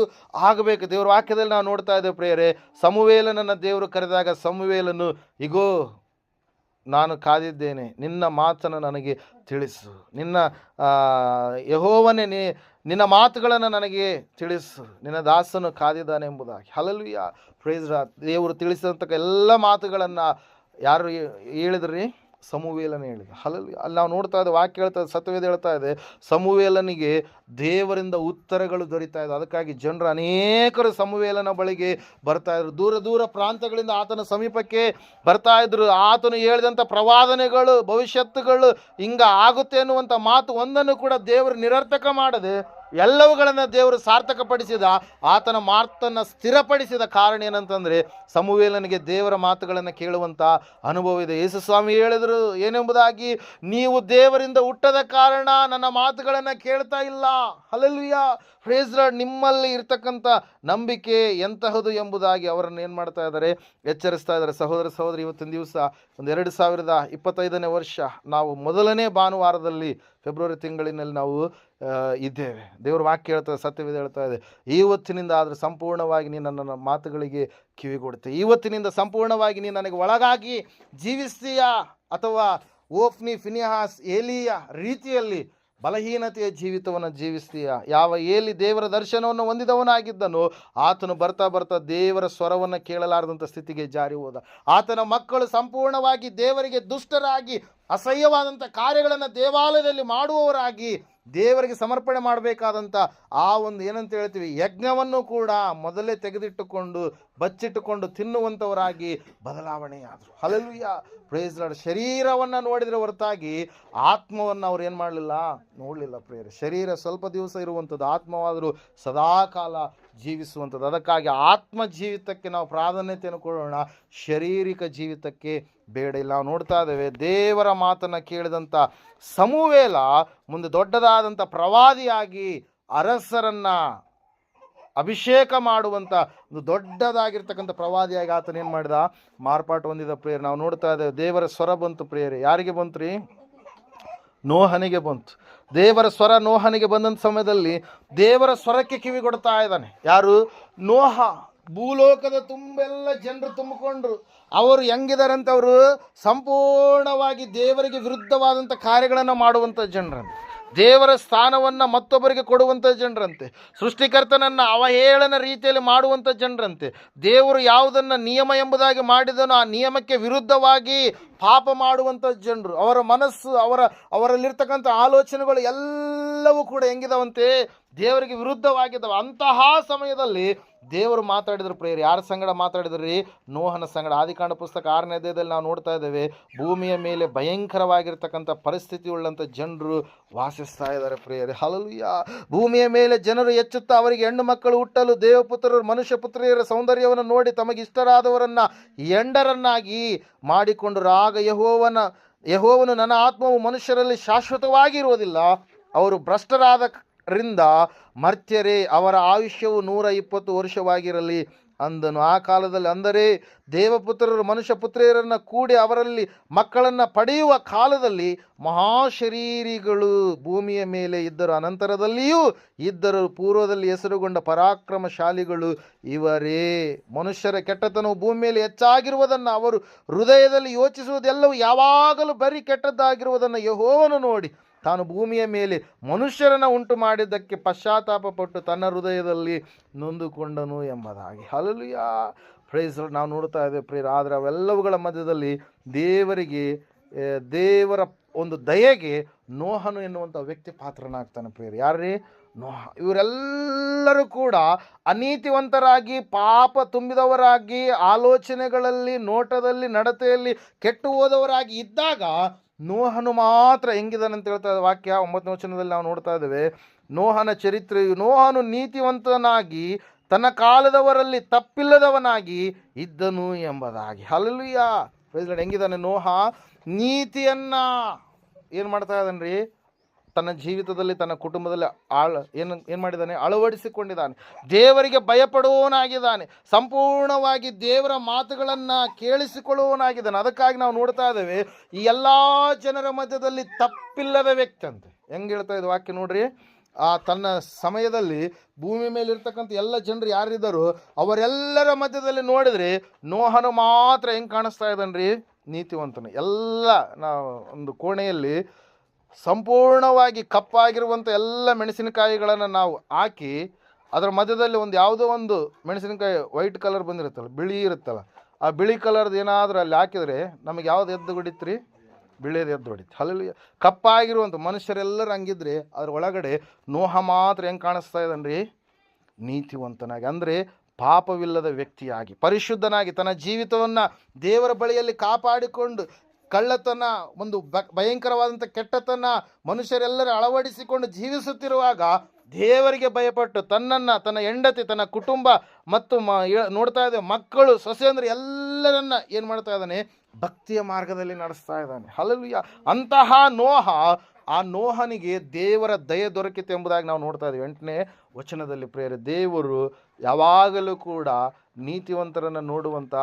ಆಗಬೇಕು. ದೇವರ ವಾಕ್ಯದಲ್ಲಿ ನಾವು ನೋಡ್ತಾ ಇದ್ದೇವೆ ಪ್ರಿಯರೇ, ಸಮುವೇಲನನ್ನು ದೇವರು ಕರೆದಾಗ ಸಮುವೇಲನು, ಇಗೋ ನಾನು ಕಾದಿದ್ದೇನೆ, ನಿನ್ನ ಮಾತನ್ನು ನನಗೆ ತಿಳಿಸು, ನಿನ್ನ ಯೆಹೋವನೇ ನಿನ್ನ ಮಾತುಗಳನ್ನು ನನಗೆ ತಿಳಿಸು, ನಿನ್ನ ದಾಸನು ಕಾದಿದ್ದಾನೆ ಎಂಬುದಾಗಿ. Hallelujah, praise. ದೇವರು ತಿಳಿಸಿದಂಥ ಎಲ್ಲ ಮಾತುಗಳನ್ನು ಯಾರು ಹೇಳಿದ್ರಿ? ಸಮುವೇಲನೇ ಹೇಳಿದ. ಹಲ್ಲೆಲೂಯಾ. ಅಲ್ಲಿ ನಾವು ನೋಡ್ತಾ ಇದ್ದೇವೆ, ವಾಕ್ಯ ಹೇಳ್ತಾ ಇದೆ, ಸತ್ಯವೇದ ಹೇಳ್ತಾ ಇದೆ, ಸಮುವೇಲನಿಗೆ ದೇವರಿಂದ ಉತ್ತರಗಳು ದೊರೀತಾ ಇದೆ. ಅದಕ್ಕಾಗಿ ಜನರು ಅನೇಕರು ಸಮುವೇಲನ ಬಳಿಗೆ ಬರ್ತಾ ಇದ್ರು. ದೂರ ದೂರ ಪ್ರಾಂತಗಳಿಂದ ಆತನ ಸಮೀಪಕ್ಕೆ ಬರ್ತಾ ಇದ್ರು. ಆತನು ಹೇಳಿದಂಥ ಪ್ರವಾದನೆಗಳು, ಭವಿಷ್ಯತ್ತುಗಳು ಹಿಂಗ ಆಗುತ್ತೆ ಅನ್ನುವಂಥ ಮಾತು ಒಂದನ್ನು ಕೂಡ ದೇವರು ನಿರರ್ಥಕ ಮಾಡದೆ ಎಲ್ಲವುಗಳನ್ನು ದೇವರು ಸಾರ್ಥಕಪಡಿಸಿದ. ಆತನ ಮಾತನ್ನು ಸ್ಥಿರಪಡಿಸಿದ ಕಾರಣ ಏನಂತಂದರೆ, ಸಮುವೇಲನಿಗೆ ದೇವರ ಮಾತುಗಳನ್ನು ಕೇಳುವಂಥ ಅನುಭವ ಇದೆ. ಯೇಸು ಸ್ವಾಮಿ ಹೇಳಿದರು ಏನೆಂಬುದಾಗಿ, ನೀವು ದೇವರಿಂದ ಹುಟ್ಟದ ಕಾರಣ ನನ್ನ ಮಾತುಗಳನ್ನು ಕೇಳ್ತಾ ಇಲ್ಲ. ಹಲ್ಲೆಲೂಯಾ, ಪ್ರೈಸ್ ಲಾರ್ಡ್. ನಿಮ್ಮಲ್ಲಿ ಇರ್ತಕ್ಕಂಥ ನಂಬಿಕೆ ಎಂತಹದು ಎಂಬುದಾಗಿ ಅವರನ್ನು ಏನು ಮಾಡ್ತಾ ಇದ್ದಾರೆ? ಎಚ್ಚರಿಸ್ತಾ ಇದ್ದಾರೆ. ಸಹೋದರ ಸಹೋದರಿ, ಇವತ್ತಿನ ದಿವಸ ಒಂದು 2025ನೇ ವರ್ಷ, ನಾವು ಮೊದಲನೇ ಭಾನುವಾರದಲ್ಲಿ ಫೆಬ್ರವರಿ ತಿಂಗಳಿನಲ್ಲಿ ನಾವು ಇದ್ದೇವೆ. ದೇವರ ವಾಕ್ಯ ಹೇಳ್ತದೆ, ಸತ್ಯವೇದ ಹೇಳ್ತಾ ಇದೆ, ಇವತ್ತಿನಿಂದ ಆದರೆ ಸಂಪೂರ್ಣವಾಗಿ ನೀನು ನನ್ನ ಮಾತುಗಳಿಗೆ ಕಿವಿಗೊಡುತ್ತೆ. ಇವತ್ತಿನಿಂದ ಸಂಪೂರ್ಣವಾಗಿ ನೀನು ನನಗೆ ಒಳಗಾಗಿ ಜೀವಿಸ್ತೀಯಾ, ಅಥವಾ ಓಫ್ನಿ, ಫಿನಿಹಾಸ್, ಏಲಿಯ ರೀತಿಯಲ್ಲಿ ಬಲಹೀನತೆಯ ಜೀವಿತವನ್ನು ಜೀವಿಸ್ತೀಯ? ಯಾವ ಏಲಿ ದೇವರ ದರ್ಶನವನ್ನು ಹೊಂದಿದವನಾಗಿದ್ದನೋ ಆತನು ಬರ್ತಾ ಬರ್ತಾ ದೇವರ ಸ್ವರವನ್ನು ಕೇಳಲಾರದಂಥ ಸ್ಥಿತಿಗೆ ಜಾರಿ ಹೋದ. ಆತನ ಮಕ್ಕಳು ಸಂಪೂರ್ಣವಾಗಿ ದೇವರಿಗೆ ದುಷ್ಟರಾಗಿ ಅಸಹ್ಯವಾದಂಥ ಕಾರ್ಯಗಳನ್ನು ದೇವಾಲಯದಲ್ಲಿ ಮಾಡುವವರಾಗಿ ದೇವರಿಗೆ ಸಮರ್ಪಣೆ ಮಾಡಬೇಕಾದಂಥ ಆ ಒಂದು ಏನಂತ ಹೇಳ್ತೀವಿ ಯಜ್ಞವನ್ನು ಕೂಡ ಮೊದಲೇ ತೆಗೆದಿಟ್ಟುಕೊಂಡು ಬಚ್ಚಿಟ್ಟುಕೊಂಡು ತಿನ್ನುವಂಥವರಾಗಿ ಬದಲಾವಣೆಯಾದರು. Hallelujah, praise lord. ಶರೀರವನ್ನು ನೋಡಿದರೆ ಹೊರತಾಗಿ ಆತ್ಮವನ್ನು ಅವ್ರು ಏನು ಮಾಡಲಿಲ್ಲ, ನೋಡಲಿಲ್ಲ ಪ್ರೇಯರ್. ಶರೀರ ಸ್ವಲ್ಪ ದಿವಸ ಇರುವಂಥದ್ದು, ಆತ್ಮವಾದರೂ ಸದಾಕಾಲ ಜೀವಿಸುವಂಥದ್ದು. ಅದಕ್ಕಾಗಿ ಆತ್ಮ ಜೀವಿತಕ್ಕೆ ನಾವು ಪ್ರಾಧಾನ್ಯತೆಯನ್ನು ಕೊಡೋಣ, ಶಾರೀರಿಕ ಜೀವಿತಕ್ಕೆ ಬೇಡ ಇಲ್ಲ. ನಾವು ನೋಡ್ತಾ ಇದ್ದೇವೆ, ದೇವರ ಮಾತನ್ನು ಕೇಳಿದಂಥ ಸಮುವೇಲ ಮುಂದೆ ದೊಡ್ಡದಾದಂಥ ಪ್ರವಾದಿಯಾಗಿ ಅರಸರನ್ನ ಅಭಿಷೇಕ ಮಾಡುವಂಥ ಒಂದು ದೊಡ್ಡದಾಗಿರ್ತಕ್ಕಂಥ ಪ್ರವಾದಿಯಾಗಿ ಆತನ ಏನು ಮಾಡಿದ, ಮಾರ್ಪಾಟು ಹೊಂದಿದ ಪ್ರೇಯರ್. ನಾವು ನೋಡ್ತಾ ಇದ್ದೇವೆ, ದೇವರ ಸ್ವರ ಬಂತು ಪ್ರೇಯರ್. ಯಾರಿಗೆ ಬಂತು ರೀ? ನೋಹನಿಗೆ ಬಂತು. ದೇವರ ಸ್ವರ ನೋಹನಿಗೆ ಬಂದಂಥ ಸಮಯದಲ್ಲಿ ದೇವರ ಸ್ವರಕ್ಕೆ ಕಿವಿ ಕೊಡ್ತಾ ಇದ್ದಾನೆ. ಯಾರು? ನೋಹ. ಭೂಲೋಕದ ತುಂಬೆಲ್ಲ ಜನರು ತುಂಬಿಕೊಂಡ್ರು. ಅವರು ಹೆಂಗಿದಾರಂತ, ಅವರು ಸಂಪೂರ್ಣವಾಗಿ ದೇವರಿಗೆ ವಿರುದ್ಧವಾದಂಥ ಕಾರ್ಯಗಳನ್ನು ಮಾಡುವಂಥ ಜನರಂತೆ, ದೇವರ ಸ್ಥಾನವನ್ನು ಮತ್ತೊಬ್ಬರಿಗೆ ಕೊಡುವಂಥ ಜನರಂತೆ, ಸೃಷ್ಟಿಕರ್ತನನ್ನು ಅವಹೇಳನ ರೀತಿಯಲ್ಲಿ ಮಾಡುವಂಥ ಜನರಂತೆ, ದೇವರು ಯಾವುದನ್ನು ನಿಯಮ ಎಂಬುದಾಗಿ ಮಾಡಿದನೋ ಆ ನಿಯಮಕ್ಕೆ ವಿರುದ್ಧವಾಗಿ ಪಾಪ ಮಾಡುವಂಥ ಜನರು. ಅವರ ಮನಸ್ಸು, ಅವರಲ್ಲಿರ್ತಕ್ಕಂಥ ಆಲೋಚನೆಗಳು ಎಲ್ಲವೂ ಕೂಡ ಹೆಂಗಿದಾವಂತೆ, ದೇವರಿಗೆ ವಿರುದ್ಧವಾಗಿದ್ದಾವೆ. ಅಂತಹ ಸಮಯದಲ್ಲಿ ದೇವರು ಮಾತಾಡಿದ್ರು ಪ್ರೇಯರ್. ಯಾರ ಸಂಗಡ ಮಾತಾಡಿದ್ರಿ? ನೋಹನ ಸಂಗಡ. ಆದಿಕಾಂಡ ಪುಸ್ತಕ 6ನೇ ಅಧ್ಯಾಯದಲ್ಲಿ ನಾವು ನೋಡ್ತಾ ಇದ್ದೇವೆ, ಭೂಮಿಯ ಮೇಲೆ ಭಯಂಕರವಾಗಿರ್ತಕ್ಕಂಥ ಪರಿಸ್ಥಿತಿ ಉಳ್ಳಂಥ ಜನರು ವಾಸಿಸ್ತಾ ಇದ್ದಾರೆ ಪ್ರೇಯರ್. ಹಲ್ಲೆಲೂಯಾ. ಭೂಮಿಯ ಮೇಲೆ ಜನರು ಹೆಚ್ಚುತ್ತಾ ಅವರಿಗೆ ಹೆಣ್ಣು ಮಕ್ಕಳು ಹುಟ್ಟಲು ದೇವಪುತ್ರರು ಮನುಷ್ಯ ಪುತ್ರಿಯರ ಸೌಂದರ್ಯವನ್ನು ನೋಡಿ ತಮಗಿಷ್ಟರಾದವರನ್ನ ಎಂಡರನ್ನಾಗಿ ಮಾಡಿಕೊಂಡರು. ಆಗ ಯೆಹೋವನು ನನ್ನ ಆತ್ಮವು ಮನುಷ್ಯರಲ್ಲಿ ಶಾಶ್ವತವಾಗಿ ಇರುವುದಿಲ್ಲ, ಅವರು ಭ್ರಷ್ಟರಾದರಿಂದ ಮರ್ತ್ಯರೇ, ಅವರ ಆಯುಷ್ಯವು 120 ವರ್ಷವಾಗಿರಲಿ ಅಂದನು. ಆ ಕಾಲದಲ್ಲಿ, ಅಂದರೆ ದೇವಪುತ್ರರು ಮನುಷ್ಯ ಪುತ್ರಿಯರನ್ನು ಕೂಡಿ ಅವರಲ್ಲಿ ಮಕ್ಕಳನ್ನು ಪಡೆಯುವ ಕಾಲದಲ್ಲಿ ಮಹಾಶರೀರಿಗಳು ಭೂಮಿಯ ಮೇಲೆ ಇದ್ದರು, ಅನಂತರದಲ್ಲಿಯೂ ಇದ್ದರು. ಪೂರ್ವದಲ್ಲಿ ಹೆಸರುಗೊಂಡ ಪರಾಕ್ರಮಶಾಲಿಗಳು ಇವರೇ. ಮನುಷ್ಯರ ಕೆಟ್ಟತನವು ಭೂಮಿ ಮೇಲೆ ಹೆಚ್ಚಾಗಿರುವುದನ್ನು, ಅವರು ಹೃದಯದಲ್ಲಿ ಯೋಚಿಸುವುದೆಲ್ಲವೂ ಯಾವಾಗಲೂ ಬರೀ ಕೆಟ್ಟದ್ದಾಗಿರುವುದನ್ನು ಯೆಹೋವನು ನೋಡಿ ತಾನು ಭೂಮಿಯ ಮೇಲೆ ಮನುಷ್ಯರನ್ನು ಉಂಟು ಮಾಡಿದ್ದಕ್ಕೆ ಪಶ್ಚಾತ್ತಾಪಪಟ್ಟು ತನ್ನ ಹೃದಯದಲ್ಲಿ ನೊಂದುಕೊಂಡನು ಎಂಬುದಾಗಿ. ಹಲ್ಲೆಲೂಯಾ. Praise Lord. ನಾವು ನೋಡ್ತಾ ಇದ್ದೇವೆ ಪ್ರೇಯರ್. ಆದರೆ ಅವೆಲ್ಲವುಗಳ ಮಧ್ಯದಲ್ಲಿ ದೇವರ ಒಂದು ದಯೆಗೆ ನೋಹನು ಎನ್ನುವಂಥ ವ್ಯಕ್ತಿ ಪಾತ್ರನಾಗ್ತಾನೆ ಪ್ರೇಯರ್. ಯಾರ್ರೀ? ನೋಹ. ಇವರೆಲ್ಲರೂ ಕೂಡ ಅನೀತಿವಂತರಾಗಿ, ಪಾಪ ತುಂಬಿದವರಾಗಿ, ಆಲೋಚನೆಗಳಲ್ಲಿ, ನೋಟದಲ್ಲಿ, ನಡತೆಯಲ್ಲಿ ಕೆಟ್ಟು ಹೋದವರಾಗಿ ಇದ್ದಾಗ ನೋಹನು ಮಾತ್ರ ಹೆಂಗಿದಾನಂತ ಹೇಳ್ತಾ ಇದೆ ವಾಕ್ಯ. 9ನೇ ವಚನದಲ್ಲಿ ನಾವು ನೋಡ್ತಾ ಇದ್ದೇವೆ ನೋಹನ ಚರಿತ್ರೆಯು. ನೋಹನು ನೀತಿವಂತನಾಗಿ ತನ್ನ ಕಾಲದವರಲ್ಲಿ ತಪ್ಪಿಲ್ಲದವನಾಗಿ ಇದ್ದನು ಎಂಬುದಾಗಿ. ಹಲ್ಲೆಲೂಯಾ. Praise lord. ಹೆಂಗಿದಾನೆ ನೋಹ? ನೀತಿಯನ್ನ ಏನು ಮಾಡ್ತಾ ಇದ್ದಾನ್ರಿ? ತನ್ನ ಜೀವಿತದಲ್ಲಿ, ತನ್ನ ಕುಟುಂಬದಲ್ಲಿ ಏನು ಮಾಡಿದ್ದಾನೆ? ಅಳವಡಿಸಿಕೊಂಡಿದ್ದಾನೆ. ದೇವರಿಗೆ ಭಯಪಡುವವನಾಗಿದ್ದಾನೆ. ಸಂಪೂರ್ಣವಾಗಿ ದೇವರ ಮಾತುಗಳನ್ನು ಕೇಳಿಸಿಕೊಳ್ಳುವವನಾಗಿದ್ದಾನೆ. ಅದಕ್ಕಾಗಿ ನಾವು ನೋಡ್ತಾ ಇದ್ದೇವೆ, ಈ ಎಲ್ಲ ಜನರ ಮಧ್ಯದಲ್ಲಿ ತಪ್ಪಿಲ್ಲದ ವ್ಯಕ್ತಿ ಅಂತೆ. ಹೆಂಗೆ ಹೇಳ್ತಾ ಇದ್ದ ವಾಕ್ಯ ನೋಡ್ರಿ. ತನ್ನ ಸಮಯದಲ್ಲಿ ಭೂಮಿ ಮೇಲೆ ಇರ್ತಕ್ಕಂಥ ಎಲ್ಲ ಜನರು ಯಾರಿದ್ದಾರೋ ಅವರೆಲ್ಲರ ಮಧ್ಯದಲ್ಲಿ ನೋಡಿದ್ರೆ ನೋಹನು ಮಾತ್ರ ಹೆಂಗೆ ಕಾಣಿಸ್ತಾ ಇದ್ದಾನ್ರಿ? ನೀತಿವಂತನು. ಎಲ್ಲ ನಾವು ಒಂದು ಕೋಣೆಯಲ್ಲಿ ಸಂಪೂರ್ಣವಾಗಿ ಕಪ್ಪಾಗಿರುವಂಥ ಎಲ್ಲ ಮೆಣಸಿನಕಾಯಿಗಳನ್ನು ನಾವು ಹಾಕಿ ಅದರ ಮಧ್ಯದಲ್ಲಿ ಯಾವುದೋ ಒಂದು ಮೆಣಸಿನಕಾಯಿ ವೈಟ್ ಕಲರ್ ಬಂದಿರುತ್ತಲ್ಲ, ಬಿಳಿ ಇರುತ್ತಲ್ಲ, ಆ ಬಿಳಿ ಕಲರ್ದು ಏನಾದರೂ ಅಲ್ಲಿ ಹಾಕಿದರೆ ನಮಗೆ ಯಾವ್ದು ಎದ್ದು ಹೊಡಿತ್ರಿ? ಬಿಳಿಯದು ಎದ್ದು ಹೊಡಿತು. ಹಲ್ಲೆಲೂಯಾ. ಕಪ್ಪಾಗಿರುವಂಥ ಮನುಷ್ಯರೆಲ್ಲರೂ ಹಂಗಿದ್ರೆ ಅದ್ರ ಒಳಗಡೆ ನೋಹ ಮಾತ್ರ ಹೆಂಗೆ ಕಾಣಿಸ್ತಾ ಇದ್ದಾನ್ರಿ? ನೀತಿವಂತನಾಗಿ, ಅಂದರೆ ಪಾಪವಿಲ್ಲದ ವ್ಯಕ್ತಿಯಾಗಿ, ಪರಿಶುದ್ಧನಾಗಿ, ತನ್ನ ಜೀವಿತವನ್ನು ದೇವರ ಬಳಿಯಲ್ಲಿ ಕಾಪಾಡಿಕೊಂಡು, ಕಳ್ಳತನ, ಒಂದು ಭಯಂಕರವಾದಂಥ ಕೆಟ್ಟತನ ಮನುಷ್ಯರೆಲ್ಲರೂ ಅಳವಡಿಸಿಕೊಂಡು ಜೀವಿಸುತ್ತಿರುವಾಗ ದೇವರಿಗೆ ಭಯಪಟ್ಟು ತನ್ನನ್ನು, ತನ್ನ ಹೆಂಡತಿ, ತನ್ನ ಕುಟುಂಬ ಮತ್ತು ನೋಡ್ತಾ ಇದ್ದೇವೆ ಮಕ್ಕಳು, ಸೊಸೆ ಅಂದರೆ ಎಲ್ಲರನ್ನ ಏನು ಮಾಡ್ತಾ ಇದ್ದಾನೆ? ಭಕ್ತಿಯ ಮಾರ್ಗದಲ್ಲಿ ನಡೆಸ್ತಾ ಇದ್ದಾನೆ. ಹಲ್ಲೆಲೂಯಾ. ಅಂತಹ ನೋಹ, ಆ ನೋಹನಿಗೆ ದೇವರ ದಯೆ ದೊರಕಿತು ಎಂಬುದಾಗಿ ನಾವು ನೋಡ್ತಾ ಇದ್ದೀವಿ. 8ನೇ ವಚನದಲ್ಲಿ ಪ್ರೇರೆ, ದೇವರು ಯಾವಾಗಲೂ ಕೂಡ ನೀತಿವಂತರನ್ನು ನೋಡುವಂಥ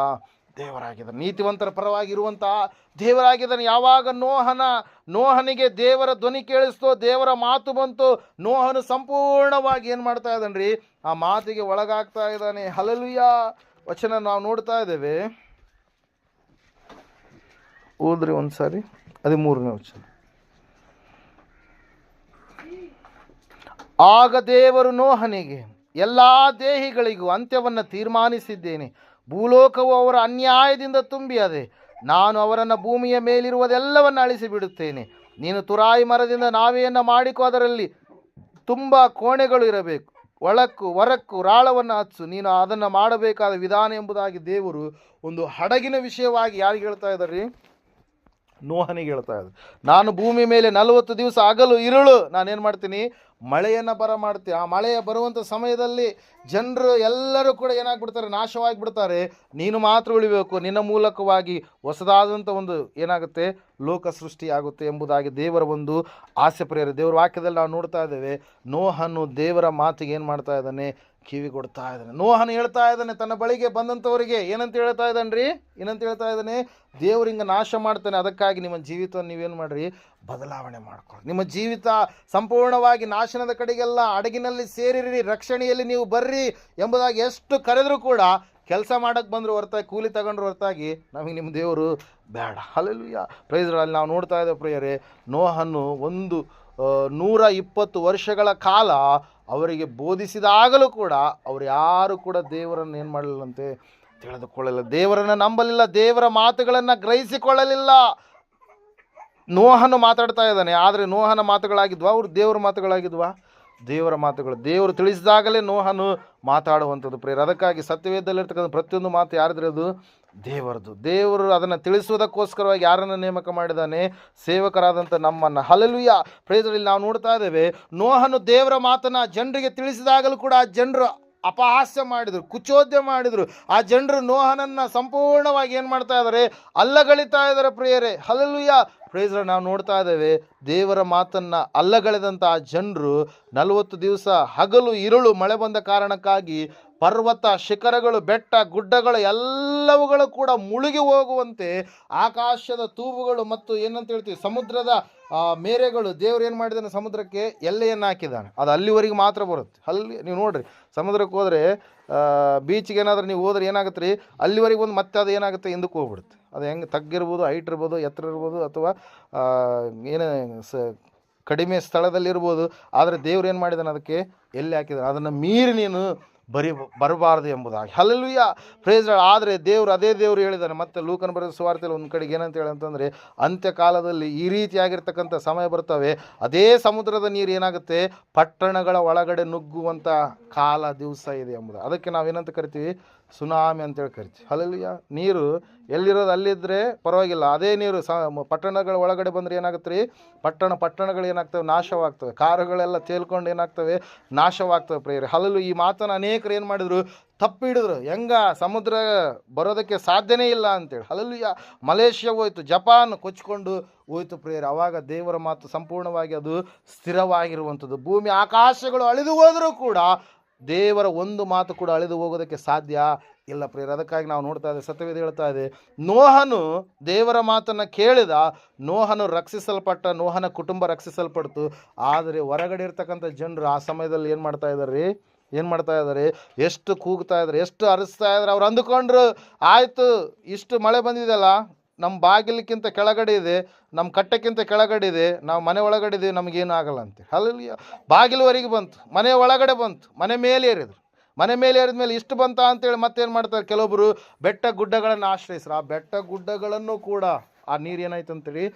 ದೇವರಾಗಿದ್ದಾನೆ, ನೀತಿವಂತರ ಪರವಾಗಿರುವಂಥ ದೇವರಾಗಿದ್ದಾನೆ. ಯಾವಾಗ ನೋಹನಿಗೆ ದೇವರ ಧ್ವನಿ ಕೇಳಿಸ್ತೋ, ದೇವರ ಮಾತು ಬಂತು, ನೋಹನು ಸಂಪೂರ್ಣವಾಗಿ ಏನು ಮಾಡ್ತಾ ಇದ್ದಾನ್ರಿ? ಆ ಮಾತಿಗೆ ಒಳಗಾಗ್ತಾ ಇದ್ದಾನೆ. ಹಲ್ಲೆಲೂಯಾ. ವಚನ ನಾವು ನೋಡ್ತಾ ಇದ್ದೇವೆ, ಓದ್ರಿ ಒಂದ್ಸಾರಿ. 13ನೇ ವಚನ. ಆಗ ದೇವರು ನೋಹನಿಗೆ, ಎಲ್ಲ ದೇಹಿಗಳಿಗೂ ಅಂತ್ಯವನ್ನು ತೀರ್ಮಾನಿಸಿದ್ದೇನೆ. ಭೂಲೋಕವು ಅವರ ಅನ್ಯಾಯದಿಂದ ತುಂಬಿದೆ. ನಾನು ಅವರನ್ನು ಭೂಮಿಯ ಮೇಲಿರುವುದೆಲ್ಲವನ್ನು ಅಳಿಸಿಬಿಡುತ್ತೇನೆ. ನೀನು ತುರಾಯಿ ಮರದಿಂದ ನಾವೆಯನ್ನು ಮಾಡಿಕೊ, ಅದರಲ್ಲಿ ತುಂಬ ಕೋಣೆಗಳು ಇರಬೇಕು. ಒಳಕ್ಕೂ ಹೊರಕ್ಕೂ ರಾಳವನ್ನು ಹಚ್ಚು. ನೀನು ಅದನ್ನು ಮಾಡಬೇಕಾದ ವಿಧಾನ ಎಂಬುದಾಗಿ ದೇವರು ಒಂದು ಹಡಗಿನ ವಿಷಯವಾಗಿ ಯಾರಿಗೆ ಹೇಳ್ತಾ ಇದ್ದಾರೆ? ನೋಹನಿಗೆ ಹೇಳ್ತಾ ಇದ್ದಾರೆ. ನಾನು ಭೂಮಿ ಮೇಲೆ 40 ದಿವಸ ಹಗಲು ಇರುಳು ನಾನೇನು ಮಾಡ್ತೀನಿ? ಮಳೆಯನ್ನು ಮಾಡ್ತೀನಿ. ಆ ಮಳೆಯ ಬರುವಂಥ ಸಮಯದಲ್ಲಿ ಜನರು ಎಲ್ಲರೂ ಕೂಡ ಏನಾಗ್ಬಿಡ್ತಾರೆ? ನಾಶವಾಗಿಬಿಡ್ತಾರೆ. ನೀನು ಮಾತ್ರ ಉಳಿಬೇಕು. ನಿನ್ನ ಮೂಲಕವಾಗಿ ಹೊಸದಾದಂಥ ಒಂದು ಏನಾಗುತ್ತೆ? ಲೋಕ ಸೃಷ್ಟಿಯಾಗುತ್ತೆ ಎಂಬುದಾಗಿ ದೇವರ ಒಂದು ಆಸೆ ಪ್ರೇರೆ. ದೇವರ ವಾಕ್ಯದಲ್ಲಿ ನಾವು ನೋಡ್ತಾ ಇದ್ದೇವೆ, ನೋಹನು ದೇವರ ಮಾತಿಗೆ ಏನು ಮಾಡ್ತಾ ಇದ್ದಾನೆ? ಕಿವಿ ಕೊಡ್ತಾ ಇದ್ದಾನೆ. ನೋಹನು ಹೇಳ್ತಾ ಇದ್ದಾನೆ ತನ್ನ ಬಳಿಗೆ ಬಂದಂಥವರಿಗೆ ಏನಂತ ಹೇಳ್ತಾ ಇದ್ದಾನೆ ರೀ? ಏನಂತ ಹೇಳ್ತಾ ಇದ್ದಾನೆ? ದೇವ್ರು ಹಿಂಗೆ ನಾಶ ಮಾಡ್ತಾನೆ, ಅದಕ್ಕಾಗಿ ನಿಮ್ಮ ಜೀವಿತವನ್ನು ನೀವೇನು ಮಾಡಿರಿ? ಬದಲಾವಣೆ ಮಾಡ್ಕೊಳ್ಳಿ. ನಿಮ್ಮ ಜೀವಿತ ಸಂಪೂರ್ಣವಾಗಿ ನಾಶನದ ಕಡೆಗೆಲ್ಲ ಹಡಗಿನಲ್ಲಿ ಸೇರಿರಿ, ರಕ್ಷಣೆಯಲ್ಲಿ ನೀವು ಬರ್ರಿ ಎಂಬುದಾಗಿ ಎಷ್ಟು ಕರೆದರೂ ಕೂಡ ಕೆಲಸ ಮಾಡೋಕ್ಕೆ ಬಂದರೂ ಹೊರತಾಗಿ, ಕೂಲಿ ತಗೊಂಡ್ರು ಹೊರತಾಗಿ ನಮಗೆ ನಿಮ್ಮ ದೇವರು ಬೇಡ. ಹಲ್ಲೆಲೂಯಾ. Praise Lord. ಅಲ್ಲಿ ನಾವು ನೋಡ್ತಾ ಇದ್ದೇವೆ ಪ್ರಿಯರೇ, ನೋಹನು 120 ವರ್ಷಗಳ ಕಾಲ ಅವರಿಗೆ ಬೋಧಿಸಿದಾಗಲೂ ಕೂಡ ಅವರು ಯಾರು ಕೂಡ ದೇವರನ್ನು ಏನು ಮಾಡಲಿಲ್ಲಂತೆ, ತಿಳಿದುಕೊಳ್ಳಲಿಲ್ಲ, ದೇವರನ್ನು ನಂಬಲಿಲ್ಲ, ದೇವರ ಮಾತುಗಳನ್ನು ಗ್ರಹಿಸಿಕೊಳ್ಳಲಿಲ್ಲ. ನೋಹನು ಮಾತಾಡ್ತಾ ಇದ್ದಾನೆ, ಆದರೆ ನೋಹನ ಮಾತುಗಳಾಗಿದ್ವಾ ಅವ್ರು ದೇವರ ಮಾತುಗಳಾಗಿದ್ವಾ? ದೇವರ ಮಾತುಗಳು. ದೇವರು ತಿಳಿಸಿದಾಗಲೇ ನೋಹನು ಮಾತಾಡುವಂಥದ್ದು ಪ್ರಿಯರೇ. ಅದಕ್ಕಾಗಿ ಸತ್ಯವೇದದಲ್ಲಿರ್ತಕ್ಕಂಥ ಪ್ರತಿಯೊಂದು ಮಾತು ಯಾರಿದ್ರೆ ಅದು ದೇವರದು. ದೇವರು ಅದನ್ನು ತಿಳಿಸುವುದಕ್ಕೋಸ್ಕರವಾಗಿ ಯಾರನ್ನು ನೇಮಕ ಮಾಡಿದ್ದಾನೆ? ಸೇವಕರಾದಂಥ ನಮ್ಮನ್ನು. ಹಲ್ಲೆಲೂಯಾ. Praise Lord. ಇಲ್ಲಿ ನಾವು ನೋಡ್ತಾ ಇದ್ದೇವೆ, ನೋಹನು ದೇವರ ಮಾತನ್ನು ಜನರಿಗೆ ತಿಳಿಸಿದಾಗಲೂ ಕೂಡ ಆ ಜನರು ಅಪಹಾಸ್ಯ ಮಾಡಿದರು, ಕುಚೋದ್ಯ ಮಾಡಿದರು. ಆ ಜನರು ನೋಹನನ್ನು ಸಂಪೂರ್ಣವಾಗಿ ಏನು ಮಾಡ್ತಾ ಇದ್ದಾರೆ? ಅಲ್ಲಗಳಿತಾ ಇದ್ದಾರೆ ಪ್ರಿಯರೇ. ಹಲ್ಲೆಲೂಯಾ. Praise Lord. ನಾವು ನೋಡ್ತಾ ಇದ್ದೇವೆ, ದೇವರ ಮಾತನ್ನು ಅಲ್ಲಗಳೆದಂಥ ಆ ಜನರು 40 ದಿವಸ ಹಗಲು ಇರುಳು ಮಳೆ ಬಂದ ಕಾರಣಕ್ಕಾಗಿ ಪರ್ವತ ಶಿಖರಗಳು, ಬೆಟ್ಟ ಗುಡ್ಡಗಳು ಎಲ್ಲವುಗಳು ಕೂಡ ಮುಳುಗಿ ಹೋಗುವಂತೆ ಆಕಾಶದ ತೂಬುಗಳು ಮತ್ತು ಏನಂತ ಹೇಳ್ತೀವಿ ಸಮುದ್ರದ ಮೇರೆಗಳು, ದೇವ್ರು ಏನು ಮಾಡಿದಾನೆ? ಸಮುದ್ರಕ್ಕೆ ಎಲ್ಲೆಯನ್ನು ಹಾಕಿದ್ದಾನೆ. ಅದು ಅಲ್ಲಿವರೆಗೆ ಮಾತ್ರ ಬರುತ್ತೆ. ಅಲ್ಲಿ ನೀವು ನೋಡ್ರಿ, ಸಮುದ್ರಕ್ಕೆ ಹೋದರೆ ಬೀಚ್ಗೆ ಏನಾದರೂ ನೀವು ಹೋದ್ರೆ ಏನಾಗುತ್ತೆ ರೀ, ಅಲ್ಲಿವರೆಗೆ ಬಂದು ಮತ್ತೆ ಅದು ಏನಾಗುತ್ತೆ? ಹಿಂದಕ್ಕೆ ಹೋಗ್ಬಿಡುತ್ತೆ. ಅದು ಹೆಂಗೆ ತಗ್ಗಿರ್ಬೋದು, ಹೈಟ್ ಇರ್ಬೋದು, ಎತ್ತರ ಇರ್ಬೋದು, ಅಥವಾ ಏನೇ ಕಡಿಮೆ ಸ್ಥಳದಲ್ಲಿರ್ಬೋದು. ಆದರೆ ದೇವ್ರು ಏನು ಮಾಡಿದಾನೆ? ಅದಕ್ಕೆ ಎಲ್ಲಿ ಹಾಕಿದಾನೆ? ಅದನ್ನು ಮೀರಿ ನೀನು ಬರಬಾರದು ಎಂಬುದಾಗಿ. ಹಲ್ಲೆಲೂಯಾ. Praise Lord. ಆದರೆ ದೇವರು, ಅದೇ ದೇವರು ಹೇಳಿದ್ದಾನೆ ಮತ್ತೆ ಲೂಕನ ಬರೆದ ಸುವಾರ್ತೆಯಲ್ಲಿ ಒಂದು ಕಡೆಗೆ ಏನಂತ ಹೇಳಿ ಅಂತಂದರೆ, ಅಂತ್ಯಕಾಲದಲ್ಲಿ ಈ ರೀತಿಯಾಗಿರ್ತಕ್ಕಂಥ ಸಮಯ ಬರ್ತವೆ, ಅದೇ ಸಮುದ್ರದ ನೀರು ಏನಾಗುತ್ತೆ? ಪಟ್ಟಣಗಳ ಒಳಗಡೆ ನುಗ್ಗುವಂಥ ಕಾಲ ದಿವಸ ಇದೆ ಎಂಬುದು. ಅದಕ್ಕೆ ನಾವೇನಂತ ಕರಿತೀವಿ? ಸುನಾಮಿ ಅಂತೇಳಿ ಕರಿತೀವಿ. ಹಲ್ಲೆಲೂಯಾ. ನೀರು ಎಲ್ಲಿರೋದು ಅಲ್ಲಿದ್ದರೆ ಪರವಾಗಿಲ್ಲ, ಅದೇ ನೀರು ಪಟ್ಟಣಗಳ ಒಳಗಡೆ ಬಂದರೆ ಏನಾಗುತ್ತೆ ರೀ? ಪಟ್ಟಣಗಳು ಏನಾಗ್ತವೆ? ನಾಶವಾಗ್ತವೆ. ಕಾರುಗಳೆಲ್ಲ ತೇಲ್ಕೊಂಡು ಏನಾಗ್ತವೆ? ನಾಶವಾಗ್ತವೆ ಪ್ರಿಯರೇ. ಹಲ್ಲೆಲೂಯಾ. ಈ ಮಾತನ್ನು ಅನೇಕರು ಏನು ಮಾಡಿದರು? ತಪ್ಪಿಡಿದ್ರು. ಹೆಂಗ ಸಮುದ್ರ ಬರೋದಕ್ಕೆ ಸಾಧ್ಯನೇ ಇಲ್ಲ ಅಂತೇಳಿ. ಹಲ್ಲೆಲೂಯಾ. ಮಲೇಷ್ಯಾ ಹೋಯ್ತು, ಜಪಾನ್ ಕೊಚ್ಕೊಂಡು ಹೋಯ್ತು ಪ್ರಿಯರೇ. ಆವಾಗ ದೇವರ ಮಾತು ಸಂಪೂರ್ಣವಾಗಿ ಅದು ಸ್ಥಿರವಾಗಿರುವಂಥದ್ದು. ಭೂಮಿ ಆಕಾಶಗಳು ಅಳಿದು ಹೋದರೂ ಕೂಡ ದೇವರ ಒಂದು ಮಾತು ಕೂಡ ಅಳಿದು ಹೋಗೋದಕ್ಕೆ ಸಾಧ್ಯ ಇಲ್ಲ ಪ್ರಿಯರೇ. ಅದಕ್ಕಾಗಿ ನಾವು ನೋಡ್ತಾ ಇದ್ದೇವೆ, ಸತ್ಯವೇದ ಹೇಳ್ತಾ ಇದೆ, ನೋಹನು ದೇವರ ಮಾತನ್ನು ಕೇಳಿದ, ನೋಹನು ರಕ್ಷಿಸಲ್ಪಟ್ಟ, ನೋಹನ ಕುಟುಂಬ ರಕ್ಷಿಸಲ್ಪಡ್ತು. ಆದರೆ ಹೊರಗಡೆ ಇರ್ತಕ್ಕಂಥ ಜನರು ಆ ಸಮಯದಲ್ಲಿ ಏನು ಮಾಡ್ತಾ ಇದ್ದಾರೆ? ಎಷ್ಟು ಕೂಗ್ತಾ ಇದ್ದಾರೆ, ಎಷ್ಟು ಅರಸ್ತಾ ಇದ್ದಾರೆ. ಅವ್ರು ಅಂದುಕೊಂಡ್ರು, ಆಯಿತು ಇಷ್ಟು ಮಳೆ ಬಂದಿದೆಯಲ್ಲ, ನಮ್ಮ ಬಾಗಿಲಿಕ್ಕಿಂತ ಕೆಳಗಡೆ ಇದೆ, ನಮ್ಮ ಕಟ್ಟಕ್ಕಿಂತ ಕೆಳಗಡೆ ಇದೆ, ನಾವು ಮನೆ ಒಳಗಡೆ ಇದ್ದೀವಿ, ನಮಗೇನು ಆಗಲ್ಲ ಅಂತೇಳಿ. ಹಲ್ಲೆಲೂಯಾ. ಬಾಗಿಲುವರೆಗೆ ಬಂತು, ಮನೆ ಒಳಗಡೆ ಬಂತು, ಮನೆ ಮೇಲೆ ಏರಿದ್ರು. ಮನೆ ಮೇಲೆ ಏರಿದ ಮೇಲೆ ಇಷ್ಟು ಬಂತ ಅಂತೇಳಿ ಮತ್ತೇನು ಮಾಡ್ತಾರೆ? ಕೆಲವೊಬ್ಬರು ಬೆಟ್ಟ ಗುಡ್ಡಗಳನ್ನು ಆಶ್ರಯಿಸ್ರು. ಆ ಬೆಟ್ಟ ಗುಡ್ಡಗಳನ್ನು ಕೂಡ ಆ ನೀರು ಏನಾಯ್ತು ಅಂತೇಳಿ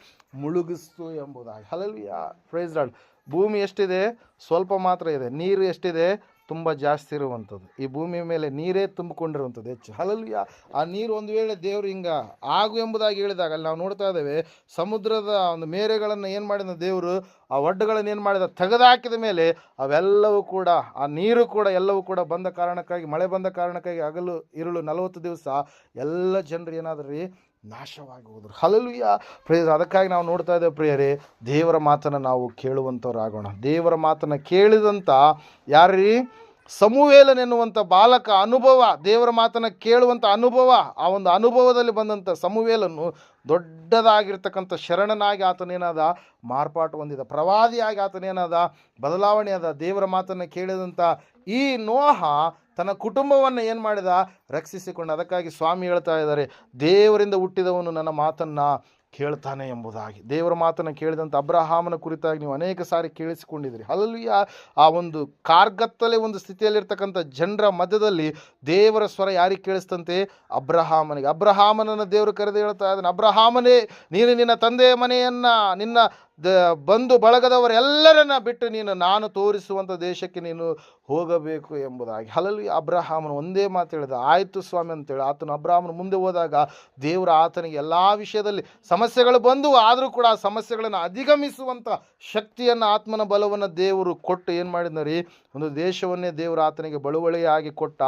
ಮುಳುಗಿಸ್ತು ಎಂಬುದಾಗಿ. ಹಲ್ಲೆಲೂಯಾ. Praise Lord. ಭೂಮಿ ಎಷ್ಟಿದೆ? ಸ್ವಲ್ಪ ಮಾತ್ರ ಇದೆ. ನೀರು ಎಷ್ಟಿದೆ? ತುಂಬ ಜಾಸ್ತಿ ಇರುವಂಥದ್ದು. ಈ ಭೂಮಿ ಮೇಲೆ ನೀರೇ ತುಂಬಿಕೊಂಡಿರುವಂಥದ್ದು ಹೆಚ್ಚು. ಹಲ್ಲೆಲೂಯಾ. ಆ ನೀರು ಒಂದು ವೇಳೆ ದೇವರು ಹಿಂಗೆ ಆಗು ಎಂಬುದಾಗಿ ಹೇಳಿದಾಗ ಅಲ್ಲಿ ನಾವು ನೋಡ್ತಾ ಇದ್ದೇವೆ, ಸಮುದ್ರದ ಒಂದು ಮೇರೆಗಳನ್ನು ಏನು ಮಾಡಿದ ದೇವರು, ಆ ಒಡ್ಡುಗಳನ್ನು ಏನು ಮಾಡಿದ? ತೆಗೆದುಹಾಕಿದ ಮೇಲೆ ಅವೆಲ್ಲವೂ ಕೂಡ, ಆ ನೀರು ಕೂಡ ಎಲ್ಲವೂ ಕೂಡ ಬಂದ ಕಾರಣಕ್ಕಾಗಿ, ಮಳೆ ಬಂದ ಕಾರಣಕ್ಕಾಗಿ ಹಗಲು ಇರುಳು 40 ದಿವಸ ಎಲ್ಲ ಜನರು ಏನಾದ್ರೂ ರೀ? ನಾಶವಾಗಿ ಹೋದರು. ಹಲ್ಲೆಲೂಯಾ. ಪ್ರಿಯರೇ. ಅದಕ್ಕಾಗಿ ನಾವು ನೋಡ್ತಾ ಇದ್ದೇವೆ ಪ್ರಿಯರೇ, ದೇವರ ಮಾತನ್ನು ನಾವು ಕೇಳುವಂಥವ್ರಾಗೋಣ. ದೇವರ ಮಾತನ್ನು ಕೇಳಿದಂಥ ಯಾರೀ? ಸಮುವೇಲನೆನ್ನುವಂಥ ಬಾಲಕ ಅನುಭವ, ದೇವರ ಮಾತನ್ನು ಕೇಳುವಂಥ ಅನುಭವ, ಆ ಒಂದು ಅನುಭವದಲ್ಲಿ ಬಂದಂಥ ಸಮುವೇಲನು ದೊಡ್ಡದಾಗಿರ್ತಕ್ಕಂಥ ಶರಣನಾಗಿ ಆತನೇನಾದ? ಮಾರ್ಪಾಟು ಹೊಂದಿದ. ಪ್ರವಾದಿಯಾಗಿ ಆತನೇನಾದ? ಬದಲಾವಣೆಯಾದ. ದೇವರ ಮಾತನ್ನು ಕೇಳಿದಂಥ ಈ ನೋಹ ತನ್ನ ಕುಟುಂಬವನ್ನು ಏನು ಮಾಡಿದ? ರಕ್ಷಿಸಿಕೊಂಡ. ಅದಕ್ಕಾಗಿ ಸ್ವಾಮಿ ಹೇಳ್ತಾ ಇದ್ದಾರೆ, ದೇವರಿಂದ ಹುಟ್ಟಿದವನು ನನ್ನ ಮಾತನ್ನು ಕೇಳ್ತಾನೆ ಎಂಬುದಾಗಿ. ದೇವರ ಮಾತನ್ನು ಕೇಳಿದಂಥ ಅಬ್ರಹಾಮನ ಕುರಿತಾಗಿ ನೀವು ಅನೇಕ ಸಾರಿ ಕೇಳಿಸಿಕೊಂಡಿದ್ದೀರಿ. ಹಲ್ಲೆಲೂಯಾ. ಆ ಒಂದು ಕಾರ್ಗತ್ತಲೆ ಒಂದು ಸ್ಥಿತಿಯಲ್ಲಿರ್ತಕ್ಕಂಥ ಜನರ ಮಧ್ಯದಲ್ಲಿ ದೇವರ ಸ್ವರ ಯಾರಿಗೆ ಕೇಳಿಸ್ತಂತೆ? ಅಬ್ರಹಾಮನಿಗೆ. ಅಬ್ರಹಾಮನನ್ನು ದೇವರು ಕರೆದು ಹೇಳ್ತಾ ಇದ್ದಾನೆ, ಅಬ್ರಹಾಮನೇ, ನೀನು ನಿನ್ನ ತಂದೆಯ ಮನೆಯನ್ನು, ನಿನ್ನ ಬಂಧು ಬಳಗದವರೆಲ್ಲರನ್ನ ಬಿಟ್ಟು ನೀನು ನಾನು ತೋರಿಸುವಂಥ ದೇಶಕ್ಕೆ ನೀನು ಹೋಗಬೇಕು ಎಂಬುದಾಗಿ. ಹಲ್ಲೆಲೂಯಾ. ಅಬ್ರಹಾಮನು ಒಂದೇ ಮಾತು ಹೇಳಿದ, ಆಯಿತು ಸ್ವಾಮಿ ಅಂತೇಳಿ ಆತನು ಅಬ್ರಹಾಮನು ಮುಂದೆ ಹೋದಾಗ ದೇವರು ಆತನಿಗೆ ಎಲ್ಲ ವಿಷಯದಲ್ಲಿ ಸಮಸ್ಯೆಗಳು ಬಂದು, ಆದರೂ ಕೂಡ ಆ ಸಮಸ್ಯೆಗಳನ್ನು ಅಧಿಗಮಿಸುವಂಥ ಶಕ್ತಿಯನ್ನು, ಆತ್ಮನ ಬಲವನ್ನು ದೇವರು ಕೊಟ್ಟು ಏನು ಮಾಡಿದ್ನರಿ? ಒಂದು ದೇಶವನ್ನೇ ದೇವರು ಆತನಿಗೆ ಬಳುವಳಿಯಾಗಿ ಕೊಟ್ಟ.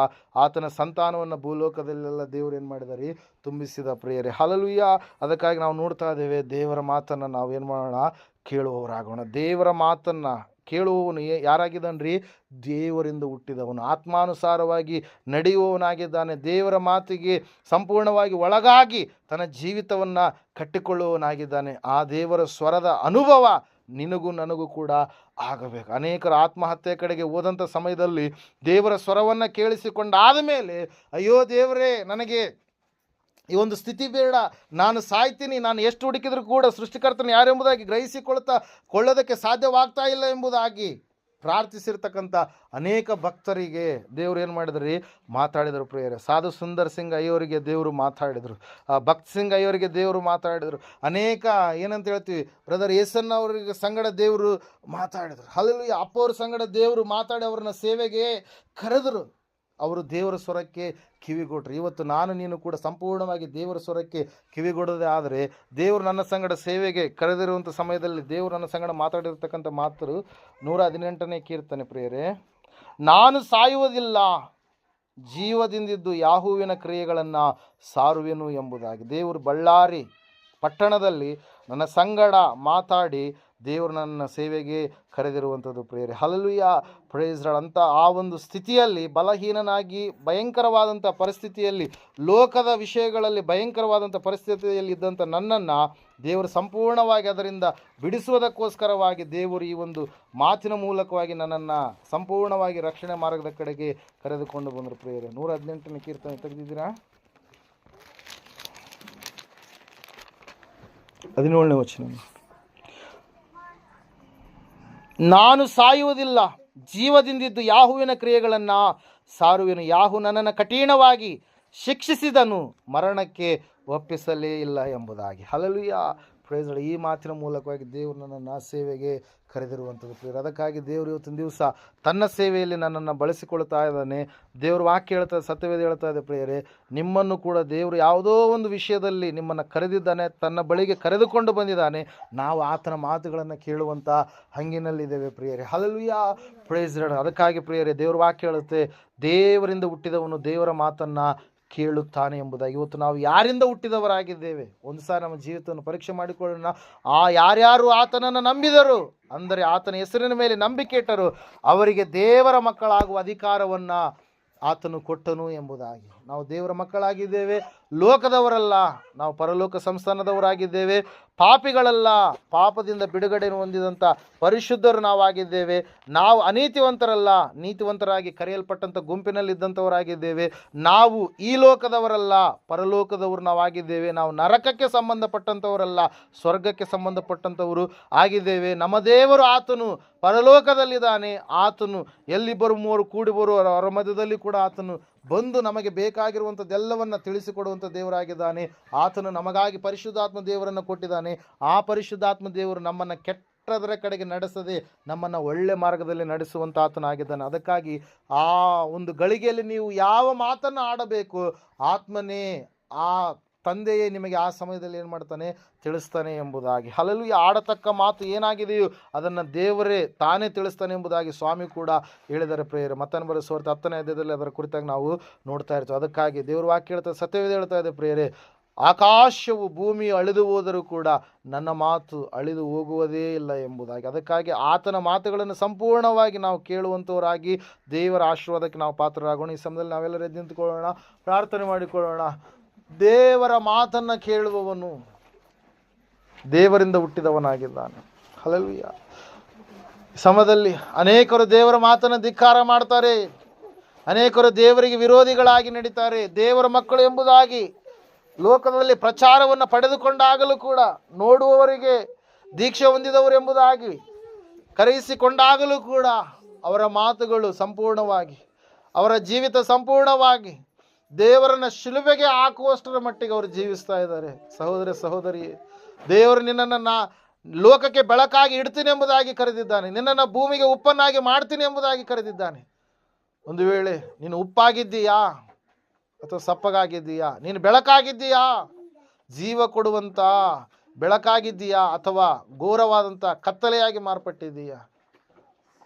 ಆತನ ಸಂತಾನವನ್ನು ಭೂಲೋಕದಲ್ಲೆಲ್ಲ ದೇವರು ಏನು ಮಾಡಿದಾರೆ? ತುಂಬಿಸಿದ ಪ್ರಿಯರೇ. ಹಲ್ಲೆಲೂಯಾ. ಅದಕ್ಕಾಗಿ ನಾವು ನೋಡ್ತಾ ಇದ್ದೇವೆ, ದೇವರ ಮಾತನ್ನು ನಾವು ಏನು ಮಾಡೋಣ? ಕೇಳುವವರಾಗೋಣ. ದೇವರ ಮಾತನ್ನು ಕೇಳುವವನು ಯಾರಾಗಿದ್ದಾನ್ರಿ? ದೇವರಿಂದ ಹುಟ್ಟಿದವನು, ಆತ್ಮಾನುಸಾರವಾಗಿ ನಡೆಯುವವನಾಗಿದ್ದಾನೆ, ದೇವರ ಮಾತಿಗೆ ಸಂಪೂರ್ಣವಾಗಿ ಒಳಗಾಗಿ ತನ್ನ ಜೀವಿತವನ್ನು ಕಟ್ಟಿಕೊಳ್ಳುವವನಾಗಿದ್ದಾನೆ. ಆ ದೇವರ ಸ್ವರದ ಅನುಭವ ನಿನಗೂ ನನಗೂ ಕೂಡ ಆಗಬೇಕು. ಅನೇಕರು ಆತ್ಮಹತ್ಯೆ ಕಡೆಗೆ ಹೋದಂಥ ಸಮಯದಲ್ಲಿ ದೇವರ ಸ್ವರವನ್ನು ಕೇಳಿಸಿಕೊಂಡಾದ ಮೇಲೆ, ಅಯ್ಯೋ ದೇವರೇ, ನನಗೆ ಈ ಒಂದು ಸ್ಥಿತಿ ಬೇಡ, ನಾನು ಸಾಯ್ತೀನಿ, ನಾನು ಎಷ್ಟು ಹುಡುಕಿದರೂ ಕೂಡ ಸೃಷ್ಟಿಕರ್ತನ ಯಾರೆಂಬುದಾಗಿ ಕೊಳ್ಳೋದಕ್ಕೆ ಸಾಧ್ಯವಾಗ್ತಾ ಇಲ್ಲ ಎಂಬುದಾಗಿ ಪ್ರಾರ್ಥಿಸಿರ್ತಕ್ಕಂಥ ಅನೇಕ ಭಕ್ತರಿಗೆ ದೇವರು ಏನು ಮಾಡಿದ್ರಿ? ಮಾತಾಡಿದರು ಪ್ರಿಯರೇ. ಸಾಧು ಸುಂದರ್ ಸಿಂಗ್ ಅಯ್ಯವರಿಗೆ ದೇವರು ಮಾತಾಡಿದರು, ಭಕ್ತ್ ಸಿಂಗ್ ಅಯ್ಯವರಿಗೆ ದೇವರು ಮಾತಾಡಿದರು, ಅನೇಕ ಏನಂತ ಹೇಳ್ತೀವಿ ಬ್ರದರ್ ಏಸನ್ ಅವರಿಗೆ ಸಂಗಡ ದೇವರು ಮಾತಾಡಿದರು. ಹಲ್ಲೆಲೂಯಾ. ಅಪ್ಪವ್ರ ಸಂಗಡ ದೇವರು ಮಾತಾಡಿ ಅವ್ರನ್ನ ಸೇವೆಗೆ ಕರೆದರು. ಅವರು ದೇವರ ಸ್ವರಕ್ಕೆ ಕಿವಿಗೊಟ್ರು. ಇವತ್ತು ನಾನು ನೀನು ಕೂಡ ಸಂಪೂರ್ಣವಾಗಿ ದೇವರ ಸ್ವರಕ್ಕೆ ಕಿವಿಗೊಡೋದೇ ಆದರೆ, ದೇವರು ನನ್ನ ಸಂಗಡ ಸೇವೆಗೆ ಕರೆದಿರುವಂಥ ಸಮಯದಲ್ಲಿ ದೇವರು ನನ್ನ ಸಂಗಡ ಮಾತಾಡಿರ್ತಕ್ಕಂಥ ಮಾತರು 118ನೇ ಕೀರ್ತನೆ ಪ್ರಿಯರೇ, ನಾನು ಸಾಯುವುದಿಲ್ಲ, ಜೀವದಿಂದಿದ್ದು ಯಾಹುವಿನ ಕ್ರಿಯೆಗಳನ್ನು ಸಾರುವೆನು ಎಂಬುದಾಗಿ. ದೇವರು ಬಳ್ಳಾರಿ ಪಟ್ಟಣದಲ್ಲಿ ನನ್ನ ಸಂಗಡ ಮಾತಾಡಿ ದೇವರು ನನ್ನ ಸೇವೆಗೆ ಕರೆದಿರುವಂಥದ್ದು ಪ್ರಿಯರೇ. ಹಲ್ಲೆಲೂಯಾ, ಪ್ರೈಸ್ ಲಾರ್ಡ್. ಅಂತ ಆ ಒಂದು ಸ್ಥಿತಿಯಲ್ಲಿ ಬಲಹೀನನಾಗಿ ಭಯಂಕರವಾದಂಥ ಪರಿಸ್ಥಿತಿಯಲ್ಲಿ, ಲೋಕದ ವಿಷಯಗಳಲ್ಲಿ ಭಯಂಕರವಾದಂಥ ಪರಿಸ್ಥಿತಿಯಲ್ಲಿ ಇದ್ದಂಥ ನನ್ನನ್ನು ದೇವರು ಸಂಪೂರ್ಣವಾಗಿ ಅದರಿಂದ ಬಿಡಿಸುವುದಕ್ಕೋಸ್ಕರವಾಗಿ ದೇವರು ಈ ಒಂದು ಮಾತಿನ ಮೂಲಕವಾಗಿ ನನ್ನನ್ನು ಸಂಪೂರ್ಣವಾಗಿ ರಕ್ಷಣೆ ಮಾರ್ಗದ ಕಡೆಗೆ ಕರೆದುಕೊಂಡು ಬಂದರು ಪ್ರಿಯರೇ. 118ನೇ ಕೀರ್ತನೆ ತೆಗೆದಿದ್ದೀರಾ? 17ನೇ ವಚನ, ನಾನು ಸಾಯುವುದಿಲ್ಲ, ಜೀವದಿಂದಿದ್ದು ಯಾಹುವಿನ ಕ್ರಿಯೆಗಳನ್ನು ಸಾರುವೆನು. ಯಾಹು ನನ್ನನ್ನು ಕಠಿಣವಾಗಿ ಶಿಕ್ಷಿಸಿದನು, ಮರಣಕ್ಕೆ ಒಪ್ಪಿಸಲೇ ಇಲ್ಲ ಎಂಬುದಾಗಿ. Hallelujah, praise Lord. ಈ ಮಾತಿನ ಮೂಲಕವಾಗಿ ದೇವರು ನನ್ನನ್ನು ಸೇವೆಗೆ ಕರೆದಿರುವಂಥದ್ದು ಪ್ರಿಯರೇ. ಅದಕ್ಕಾಗಿ ದೇವರು ಇವತ್ತಿನ ದಿವಸ ತನ್ನ ಸೇವೆಯಲ್ಲಿ ನನ್ನನ್ನು ಬಳಸಿಕೊಳ್ತಾ ಇದ್ದಾನೆ. ದೇವರು ವಾಕ್ಯ ಹೇಳ್ತಾ, ಸತ್ಯವೇದ ಹೇಳ್ತಾ ಇದೆ ಪ್ರಿಯರೇ, ನಿಮ್ಮನ್ನು ಕೂಡ ದೇವರು ಯಾವುದೋ ಒಂದು ವಿಷಯದಲ್ಲಿ ನಿಮ್ಮನ್ನು ಕರೆದಿದ್ದಾನೆ, ತನ್ನ ಬಳಿಗೆ ಕರೆದುಕೊಂಡು ಬಂದಿದ್ದಾನೆ. ನಾವು ಆತನ ಮಾತುಗಳನ್ನು ಕೇಳುವಂಥ ಹಂಗಿನಲ್ಲಿದ್ದೇವೆ ಪ್ರಿಯರೇ. ಹಲ್ಲೆಲೂಯಾ, ಪ್ರೈಸ್ ಲಾರ್ಡ್. ಅದಕ್ಕಾಗಿ ಪ್ರಿಯರೇ, ದೇವರು ವಾಕ್ಯ ಹೇಳುತ್ತೆ, ದೇವರಿಂದ ಹುಟ್ಟಿದವನು ದೇವರ ಮಾತನ್ನು ಕೇಳುತ್ತಾನೆ ಎಂಬುದಾಗಿ. ಇವತ್ತು ನಾವು ಯಾರಿಂದ ಹುಟ್ಟಿದವರಾಗಿದ್ದೇವೆ? ಒಂದು ಸಾರಿ ನಮ್ಮ ಜೀವಿತವನ್ನು ಪರೀಕ್ಷೆ ಮಾಡಿಕೊಳ್ಳೋಣ. ಯಾರ್ಯಾರು ಆತನನ್ನು ನಂಬಿದರು, ಅಂದರೆ ಆತನ ಹೆಸರಿನ ಮೇಲೆ ನಂಬಿಕೆ ಇಟ್ಟರು, ಅವರಿಗೆ ದೇವರ ಮಕ್ಕಳಾಗುವ ಅಧಿಕಾರವನ್ನು ಆತನು ಕೊಟ್ಟನು ಎಂಬುದಾಗಿ. ನಾವು ದೇವರ ಮಕ್ಕಳಾಗಿದ್ದೇವೆ, ಲೋಕದವರಲ್ಲ, ನಾವು ಪರಲೋಕ ಸಂಸ್ಥಾನದವರಾಗಿದ್ದೇವೆ, ಪಾಪಿಗಳಲ್ಲ, ಪಾಪದಿಂದ ಬಿಡುಗಡೆ ಹೊಂದಿದಂಥ ಪರಿಶುದ್ಧರು ನಾವಾಗಿದ್ದೇವೆ. ನಾವು ಅನೀತಿವಂತರಲ್ಲ, ನೀತಿವಂತರಾಗಿ ಕರೆಯಲ್ಪಟ್ಟಂಥ ಗುಂಪಿನಲ್ಲಿದ್ದಂಥವರಾಗಿದ್ದೇವೆ. ನಾವು ಈ ಲೋಕದವರಲ್ಲ, ಪರಲೋಕದವರು ನಾವಾಗಿದ್ದೇವೆ. ನಾವು ನರಕಕ್ಕೆ ಸಂಬಂಧಪಟ್ಟಂಥವರಲ್ಲ, ಸ್ವರ್ಗಕ್ಕೆ ಸಂಬಂಧಪಟ್ಟಂಥವರು ಆಗಿದ್ದೇವೆ. ನಮ್ಮ ದೇವರು ಆತನು ಪರಲೋಕದಲ್ಲಿದ್ದಾನೆ. ಆತನು ಎಲ್ಲಿಬ್ಬರು ಮೂವರು ಕೂಡಿ ಬರುವರು, ಅವರ ಮಧ್ಯದಲ್ಲಿ ಕೂಡ ಆತನು ಬಂದು ನಮಗೆ ಬೇಕಾಗಿರುವಂಥದ್ದೆಲ್ಲವನ್ನು ತಿಳಿಸಿಕೊಡುವಂಥ ದೇವರಾಗಿದ್ದಾನೆ. ಆತನು ನಮಗಾಗಿ ಪರಿಶುದ್ಧಾತ್ಮ ದೇವರನ್ನು ಕೊಟ್ಟಿದ್ದಾನೆ. ಆ ಪರಿಶುದ್ಧಾತ್ಮ ದೇವರು ನಮ್ಮನ್ನು ಕೆಟ್ಟದರ ಕಡೆಗೆ ನಡೆಸದೆ ನಮ್ಮನ್ನು ಒಳ್ಳೆ ಮಾರ್ಗದಲ್ಲಿ ನಡೆಸುವಂಥ ಆತನಾಗಿದ್ದಾನೆ. ಅದಕ್ಕಾಗಿ ಆ ಒಂದು ಗಳಿಗೆಯಲ್ಲಿ ನೀವು ಯಾವ ಮಾತನ್ನು ಆಡಬೇಕು, ಆತ್ಮನೇ, ಆ ತಂದೆಯೇ ನಿಮಗೆ ಆ ಸಮಯದಲ್ಲಿ ಏನು ಮಾಡ್ತಾನೆ? ತಿಳಿಸ್ತಾನೆ ಎಂಬುದಾಗಿ. ಹಲ್ಲೆಲೂಯಾ. ಆಡತಕ್ಕ ಮಾತು ಏನಾಗಿದೆಯೋ ಅದನ್ನು ದೇವರೇ ತಾನೇ ತಿಳಿಸ್ತಾನೆ ಎಂಬುದಾಗಿ ಸ್ವಾಮಿ ಕೂಡ ಹೇಳಿದ್ದಾರೆ ಪ್ರಿಯರೇ. ಮತ್ತೊಂದು ಬರೋ 10ನೇ ಅಧ್ಯಾಯದಲ್ಲಿ ಅದರ ಕುರಿತಾಗಿ ನಾವು ನೋಡ್ತಾ ಇರ್ತೀವಿ. ಅದಕ್ಕಾಗಿ ದೇವ್ರ ವಾಕ್ಯ ಹೇಳ್ತಾ, ಸತ್ಯವೇದ ಹೇಳ್ತಾ ಇದೆ ಪ್ರಿಯರೇ, ಆಕಾಶವು ಭೂಮಿಯು ಅಳಿದು ಹೋದರೂ ಕೂಡ ನನ್ನ ಮಾತು ಅಳಿದು ಹೋಗುವುದೇ ಇಲ್ಲ ಎಂಬುದಾಗಿ. ಅದಕ್ಕಾಗಿ ಆತನ ಮಾತುಗಳನ್ನು ಸಂಪೂರ್ಣವಾಗಿ ನಾವು ಕೇಳುವಂಥವರಾಗಿ ದೇವರ ಆಶೀರ್ವಾದಕ್ಕೆ ನಾವು ಪಾತ್ರರಾಗೋಣ. ಈ ಸಮಯದಲ್ಲಿ ನಾವೆಲ್ಲರೂ ಎದ್ದು ನಿಂತುಕೊಳ್ಳೋಣ, ಪ್ರಾರ್ಥನೆ ಮಾಡಿಕೊಳ್ಳೋಣ. ದೇವರ ಮಾತನ್ನು ಕೇಳುವವನು ದೇವರಿಂದ ಹುಟ್ಟಿದವನಾಗಿದ್ದಾನೆ. ಹಲ್ಲೆಲೂಯಾ. ಸಮಯದಲ್ಲಿ ಅನೇಕರು ದೇವರ ಮಾತನ್ನು ಧಿಕ್ಕಾರ ಮಾಡ್ತಾರೆ, ಅನೇಕರು ದೇವರಿಗೆ ವಿರೋಧಿಗಳಾಗಿ ನಡೀತಾರೆ. ದೇವರ ಮಕ್ಕಳು ಎಂಬುದಾಗಿ ಲೋಕದಲ್ಲಿ ಪ್ರಚಾರವನ್ನು ಪಡೆದುಕೊಂಡಾಗಲೂ ಕೂಡ, ನೋಡುವವರಿಗೆ ದೀಕ್ಷೆ ಹೊಂದಿದವರು ಎಂಬುದಾಗಿ ಕರೆಯಿಸಿಕೊಂಡಾಗಲೂ ಕೂಡ ಅವರ ಮಾತುಗಳು ಸಂಪೂರ್ಣವಾಗಿ, ಅವರ ಜೀವಿತ ಸಂಪೂರ್ಣವಾಗಿ ದೇವರನ್ನ ಶಿಲುಬೆಗೆ ಹಾಕುವಷ್ಟರ ಮಟ್ಟಿಗೆ ಅವರು ಜೀವಿಸ್ತಾ ಇದ್ದಾರೆ. ಸಹೋದರ ಸಹೋದರಿ, ದೇವರು ನಿನ್ನನ್ನು ಲೋಕಕ್ಕೆ ಬೆಳಕಾಗಿ ಇಡ್ತೀನಿ ಎಂಬುದಾಗಿ ಕರೆದಿದ್ದಾನೆ. ನಿನ್ನನ್ನು ಭೂಮಿಗೆ ಉಪ್ಪನ್ನಾಗಿ ಮಾಡ್ತೀನಿ ಎಂಬುದಾಗಿ ಕರೆದಿದ್ದಾನೆ. ಒಂದು ವೇಳೆ ನೀನು ಉಪ್ಪಾಗಿದ್ದೀಯಾ ಅಥವಾ ಸಪ್ಪಗಾಗಿದ್ದೀಯಾ? ನೀನು ಬೆಳಕಾಗಿದ್ದೀಯಾ, ಜೀವ ಕೊಡುವಂಥ ಬೆಳಕಾಗಿದ್ದೀಯಾ, ಅಥವಾ ಘೋರವಾದಂಥ ಕತ್ತಲೆಯಾಗಿ ಮಾರ್ಪಟ್ಟಿದ್ದೀಯಾ?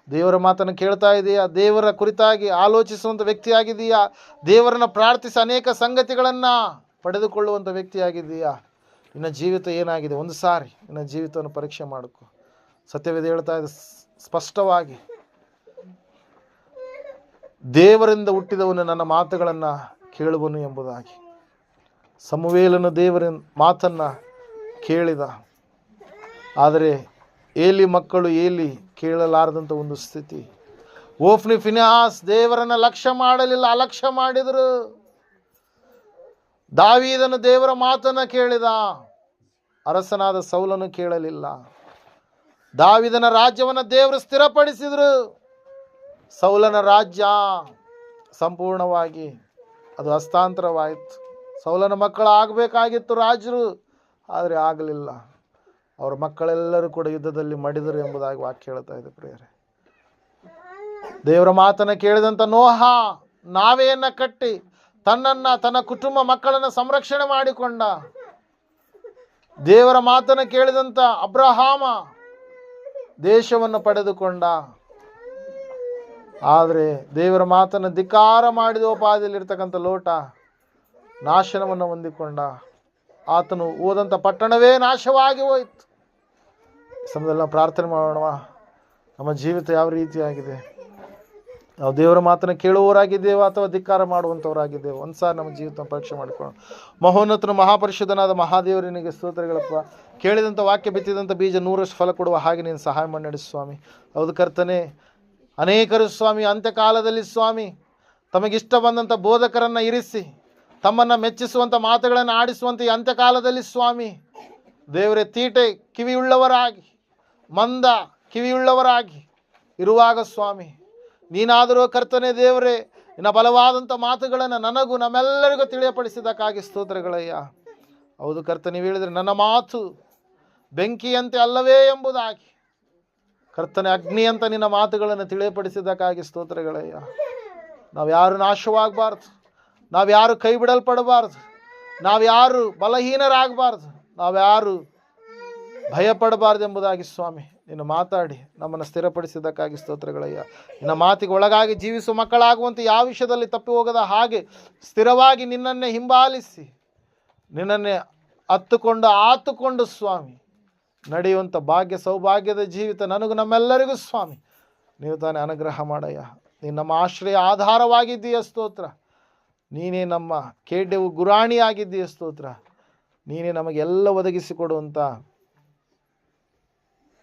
ದೇವರ ಮಾತನ್ನು ಕೇಳ್ತಾ ಇದೆಯಾ? ದೇವರ ಕುರಿತಾಗಿ ಆಲೋಚಿಸುವಂಥ ವ್ಯಕ್ತಿಯಾಗಿದೆಯಾ? ದೇವರನ್ನು ಪ್ರಾರ್ಥಿಸಿ ಅನೇಕ ಸಂಗತಿಗಳನ್ನು ಪಡೆದುಕೊಳ್ಳುವಂಥ ವ್ಯಕ್ತಿಯಾಗಿದೆಯಾ? ನಿನ್ನ ಜೀವಿತ ಏನಾಗಿದೆ? ಒಂದು ಸಾರಿ ನಿನ್ನ ಜೀವಿತವನ್ನು ಪರೀಕ್ಷೆ ಮಾಡಿಕೊ. ಸತ್ಯವೇದ ಹೇಳ್ತಾ ಇದೆ, ಸ್ಪಷ್ಟವಾಗಿ ದೇವರಿಂದ ಹುಟ್ಟಿದವನು ನನ್ನ ಮಾತುಗಳನ್ನು ಕೇಳುವನು ಎಂಬುದಾಗಿ. ಸಮುವೇಲನು ದೇವರ ಮಾತನ್ನು ಕೇಳಿದ, ಆದರೆ ಏಲಿ ಮಕ್ಕಳು ಕೇಳಲಾರದಂಥ ಒಂದು ಸ್ಥಿತಿ. ಓಫ್ನಿ ಫಿನ್ಹಾಸ್ ದೇವರನ್ನು ಲಕ್ಷ್ಯ ಮಾಡಲಿಲ್ಲ, ಅಲಕ್ಷ್ಯ ಮಾಡಿದರು. ದಾವೀದನು ದೇವರ ಮಾತನ್ನು ಕೇಳಿದ, ಅರಸನಾದ ಸೌಲನು ಕೇಳಲಿಲ್ಲ. ದಾವೀದನ ರಾಜ್ಯವನ್ನು ದೇವರು ಸ್ಥಿರಪಡಿಸಿದರು. ಸೌಲನ ರಾಜ್ಯ ಸಂಪೂರ್ಣವಾಗಿ ಅದು ಹಸ್ತಾಂತರವಾಯಿತು. ಸೌಲನ ಮಕ್ಕಳು ಆಗಬೇಕಾಗಿತ್ತು ರಾಜರು, ಆದರೆ ಆಗಲಿಲ್ಲ. ಅವರ ಮಕ್ಕಳೆಲ್ಲರೂ ಕೂಡ ಯುದ್ಧದಲ್ಲಿ ಮಡಿದರು ಎಂಬುದಾಗಿ ವಾಕ್ಯ ಹೇಳ್ತಾ ಇದೆ ಪ್ರಿಯರೇ. ದೇವರ ಮಾತನ್ನು ಕೇಳಿದಂಥ ನೋಹ ನಾವೆಯನ್ನು ಕಟ್ಟಿ ತನ್ನನ್ನು ತನ್ನ ಕುಟುಂಬ ಮಕ್ಕಳನ್ನು ಸಂರಕ್ಷಣೆ ಮಾಡಿಕೊಂಡ. ದೇವರ ಮಾತನ್ನು ಕೇಳಿದಂಥ ಅಬ್ರಹಾಮ ದೇಶವನ್ನು ಪಡೆದುಕೊಂಡ. ಆದರೆ ದೇವರ ಮಾತನ್ನು ಧಿಕ್ಕಾರ ಮಾಡಿದ ಉಪಾದಿಯಲ್ಲಿರ್ತಕ್ಕಂಥ ಲೋಟ ನಾಶನವನ್ನು ಹೊಂದಿಕೊಂಡ. ಆತನು ಹೋದಂಥ ಪಟ್ಟಣವೇ ನಾಶವಾಗಿ ಹೋಯಿತು. ಸಮಯದಲ್ಲಿ ನಾವು ಪ್ರಾರ್ಥನೆ ಮಾಡೋಣ. ನಮ್ಮ ಜೀವಿತ ಯಾವ ರೀತಿಯಾಗಿದೆ? ನಾವು ದೇವರ ಮಾತನ್ನು ಕೇಳುವವರಾಗಿದ್ದೇವೆ ಅಥವಾ ಧಿಕ್ಕಾರ ಮಾಡುವಂಥವರಾಗಿದ್ದೇವೆ? ಒಂದು ಸಾರಿ ನಮ್ಮ ಜೀವಿತ ಪರೀಕ್ಷೆ ಮಾಡಿಕೊಳ್ಳೋಣ. ಮಹೋನ್ನತನು ಮಹಾಪರಿಶುದ್ಧನಾದ ಮಹಾದೇವರನಿಗೆ ಸ್ತೋತ್ರಗಳಪ್ಪ. ಕೇಳಿದಂಥ ವಾಕ್ಯ ಬಿತ್ತಿದಂಥ ಬೀಜ 100ರಷ್ಟು ಫಲ ಕೊಡುವ ಹಾಗೆ ನೀನು ಸಹಾಯ ಮಾಡಿ ನಡೆಸು ಸ್ವಾಮಿ. ಹೌದು ಕರ್ತನೆ, ಅನೇಕರು ಸ್ವಾಮಿ ಅಂತ್ಯಕಾಲದಲ್ಲಿ ಸ್ವಾಮಿ ತಮಗಿಷ್ಟ ಬಂದಂಥ ಬೋಧಕರನ್ನು ಇರಿಸಿ ತಮ್ಮನ್ನು ಮೆಚ್ಚಿಸುವಂಥ ಮಾತುಗಳನ್ನು ಆಡಿಸುವಂಥ ಈ ಅಂತ್ಯಕಾಲದಲ್ಲಿ ಸ್ವಾಮಿ ದೇವರೇ ತೀಟೆ ಕಿವಿಯುಳ್ಳವರಾಗಿ ಮಂದ ಕಿವಿಯುಳ್ಳವರಾಗಿ ಇರುವಾಗ ಸ್ವಾಮಿ ನೀನಾದರೂ ಕರ್ತನೆ ದೇವರೇ ನಿನ್ನ ಬಲವಾದಂಥ ಮಾತುಗಳನ್ನು ನನಗೂ ನಮ್ಮೆಲ್ಲರಿಗೂ ತಿಳಿಯಪಡಿಸಿದ್ದಕ್ಕಾಗಿ ಸ್ತೋತ್ರಗಳಯ್ಯ. ಹೌದು ಕರ್ತನೆ, ನೀವು ಹೇಳಿದರೆ ನನ್ನ ಮಾತು ಬೆಂಕಿಯಂತೆ ಅಲ್ಲವೇ ಎಂಬುದಾಗಿ ಕರ್ತನೆ ಅಗ್ನಿಯಂತ ನಿನ್ನ ಮಾತುಗಳನ್ನು ತಿಳಿಯಪಡಿಸಿದ್ದಕ್ಕಾಗಿ ಸ್ತೋತ್ರಗಳಯ್ಯ. ನಾವ್ಯಾರು ನಾಶವಾಗಬಾರ್ದು, ನಾವ್ಯಾರು ಕೈ ಬಿಡಲ್ಪಡಬಾರ್ದು, ನಾವ್ಯಾರು ಬಲಹೀನರಾಗಬಾರ್ದು, ನಾವ್ಯಾರು ಭಯಪಡಬಾರ್ದು ಎಂಬುದಾಗಿ ಸ್ವಾಮಿ ನೀನು ಮಾತಾಡಿ ನಮ್ಮನ್ನು ಸ್ಥಿರಪಡಿಸಿದ್ದಕ್ಕಾಗಿ ಸ್ತೋತ್ರಗಳಯ್ಯ. ನಿನ್ನ ಮಾತಿಗೆ ಒಳಗಾಗಿ ಜೀವಿಸುವ ಮಕ್ಕಳಾಗುವಂತೆ ಯಾವ ವಿಷಯದಲ್ಲಿ ತಪ್ಪಿ ಹೋಗದ ಹಾಗೆ ಸ್ಥಿರವಾಗಿ ನಿನ್ನನ್ನೇ ಹಿಂಬಾಲಿಸಿ ನಿನ್ನನ್ನೇ ಆತುಕೊಂಡು ಸ್ವಾಮಿ ನಡೆಯುವಂಥ ಭಾಗ್ಯ ಸೌಭಾಗ್ಯದ ಜೀವಿತ ನನಗೂ ನಮ್ಮೆಲ್ಲರಿಗೂ ಸ್ವಾಮಿ ನೀವು ತಾನೇ ಅನುಗ್ರಹ ಮಾಡಯ್ಯ. ನೀನು ನಮ್ಮ ಆಶ್ರಯ ಆಧಾರವಾಗಿದ್ದೀಯ ಸ್ತೋತ್ರ. ನೀನೇ ನಮ್ಮ ಕೇಡ್ಯವು ಗುರಾಣಿಯಾಗಿದ್ದೀಯ ಸ್ತೋತ್ರ. ನೀನೇ ನಮಗೆಲ್ಲ ಒದಗಿಸಿಕೊಡುವಂಥ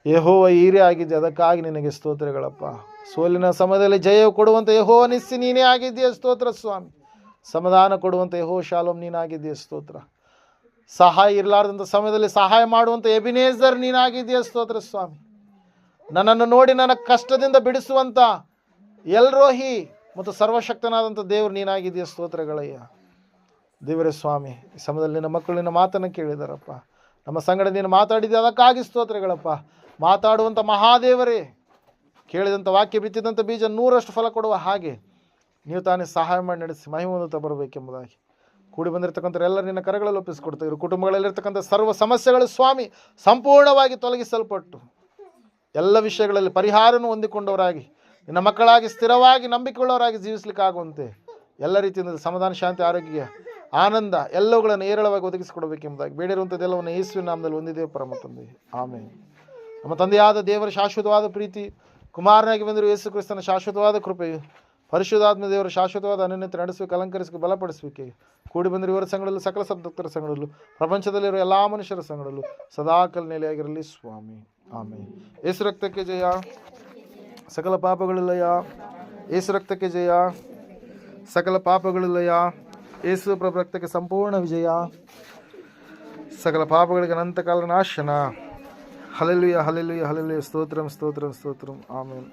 ಯೆಹೋವ ಈರೇ ಆಗಿದ್ದೆ, ಅದಕ್ಕಾಗಿ ನಿನಗೆ ಸ್ತೋತ್ರಗಳಪ್ಪ. ಸೋಲಿನ ಸಮಯದಲ್ಲಿ ಜಯ ಕೊಡುವಂಥ ಯೆಹೋವ ನಿಸ್ಸಿ ನೀನೇ ಆಗಿದ್ದೀಯ ಸ್ತೋತ್ರ ಸ್ವಾಮಿ. ಸಮಾಧಾನ ಕೊಡುವಂಥ ಯೆಹೋವ ಶಾಲೋಮ್ ನೀನಾಗಿದ್ದೀಯ ಸ್ತೋತ್ರ. ಸಹಾಯ ಇರಲಾರ್ದಂಥ ಸಮಯದಲ್ಲಿ ಸಹಾಯ ಮಾಡುವಂಥ ಎಬಿನೇಜರ್ ನೀನಾಗಿದ್ದೀಯ ಸ್ತೋತ್ರ ಸ್ವಾಮಿ. ನನ್ನನ್ನು ನೋಡಿ ನನ್ನ ಕಷ್ಟದಿಂದ ಬಿಡಿಸುವಂಥ ಎಲ್ರೋಹಿ ಮತ್ತು ಸರ್ವಶಕ್ತನಾದಂಥ ದೇವರು ನೀನಾಗಿದ್ದೀಯ ಸ್ತೋತ್ರಗಳಯ್ಯ. ದೇವರೇ ಸ್ವಾಮಿ, ಈ ಸಮಯದಲ್ಲಿ ನಿನ್ನ ಮಕ್ಕಳು ನಿನ್ನ ಮಾತನ್ನು ಕೇಳಿದಾರಪ್ಪ. ನಮ್ಮ ಸಂಗಡ ನೀನು ಮಾತಾಡಿದ್ದೆ, ಅದಕ್ಕಾಗಿ ಸ್ತೋತ್ರಗಳಪ್ಪ. ಮಾತಾಡುವಂಥ ಮಹಾದೇವರೇ, ಕೇಳಿದಂಥ ವಾಕ್ಯ ಬಿತ್ತಿದಂಥ ಬೀಜ 100ರಷ್ಟು ಫಲ ಕೊಡುವ ಹಾಗೆ ನೀವು ತಾನೇ ಸಹಾಯ ಮಾಡಿ ನಡೆಸಿ ಮಹಿಮೋನ್ನತ ಬರಬೇಕೆಂಬುದಾಗಿ ಕೂಡಿ ಬಂದಿರತಕ್ಕಂಥ ಎಲ್ಲರೂ ನಿನ್ನ ಕರಗಳಲ್ಲಿ ಒಪ್ಪಿಸಿಕೊಡ್ತಾ ಇವರು ಕುಟುಂಬಗಳಲ್ಲಿರ್ತಕ್ಕಂಥ ಸರ್ವ ಸಮಸ್ಯೆಗಳು ಸ್ವಾಮಿ ಸಂಪೂರ್ಣವಾಗಿ ತೊಲಗಿಸಲ್ಪಟ್ಟು ಎಲ್ಲ ವಿಷಯಗಳಲ್ಲಿ ಪರಿಹಾರವನ್ನು ಹೊಂದಿಕೊಂಡವರಾಗಿ ನಿನ್ನ ಮಕ್ಕಳಾಗಿ ಸ್ಥಿರವಾಗಿ ನಂಬಿಕೆಯುಳ್ಳವರಾಗಿ ಜೀವಿಸಲಿಕ್ಕಾಗುವಂತೆ ಎಲ್ಲ ರೀತಿಯಿಂದ ಸಮಾಧಾನ, ಶಾಂತಿ, ಆರೋಗ್ಯ, ಆನಂದ ಎಲ್ಲವುಗಳನ್ನು ಏರಳವಾಗಿ ಒದಗಿಸಿಕೊಡಬೇಕೆಂಬುದಾಗಿ ಬೇಡಿರುವಂಥದ್ದೆಲ್ಲವನ್ನು ಯೇಸುವಿನ ನಾಮದಲ್ಲಿ ಹೊಂದಿದ್ದೇವೆ ಪರಮ ತಂದೆ, ಆಮೇಲೆ. ನಮ್ಮ ತಂದೆಯಾದ ದೇವರ ಶಾಶ್ವತವಾದ ಪ್ರೀತಿ, ಕುಮಾರನಾಗಿ ಬಂದಿರುವ ಯೇಸು ಕ್ರಿಸ್ತನ ಶಾಶ್ವತವಾದ ಕೃಪೆಯು, ಪರಿಶುದ್ಧಾತ್ಮ ದೇವರ ಶಾಶ್ವತವಾದ ಅನ್ಯತೆ ನಡೆಸಬೇಕು, ಅಲಂಕರಿಸಬೇಕು, ಬಲಪಡಿಸಬೇಕೆ ಕೂಡಿ ಬಂದಿರುವ ಸಂಘಗಳಲ್ಲೂ ಸಕಲ ಸದ್ಭಕ್ತರ ಸಂಘಗಳಲ್ಲೂ ಪ್ರಪಂಚದಲ್ಲಿರುವ ಎಲ್ಲ ಮನುಷ್ಯರ ಸಂಘಗಳಲ್ಲೂ ಸದಾಕಾಲ ನೆಲೆಯಾಗಿರಲಿ ಸ್ವಾಮಿ, ಆಮೇಲೆ. ಯೇಸು ರಕ್ತಕ್ಕೆ ಜಯ, ಸಕಲ ಪಾಪಗಳಿಲ್ಲಯ್ಯ. ಯೇಸು ರಕ್ತಕ್ಕೆ ಜಯ, ಸಕಲ ಪಾಪಗಳಿಲ್ಲಯ್ಯ. ಯೇಸು ಪ್ರಭು ರಕ್ತಕ್ಕೆ ಸಂಪೂರ್ಣ ವಿಜಯ, ಸಕಲ ಪಾಪಗಳಿಗೆ ಅನಂತಕಾಲ ನಾಶನ. Hallelujah, hallelujah, hallelujah. ಸ್ತೋತ್ರಂ, ಸ್ತೋತ್ರಂ, ಸ್ತೋತ್ರಂ. ಆಮೇಲೆ.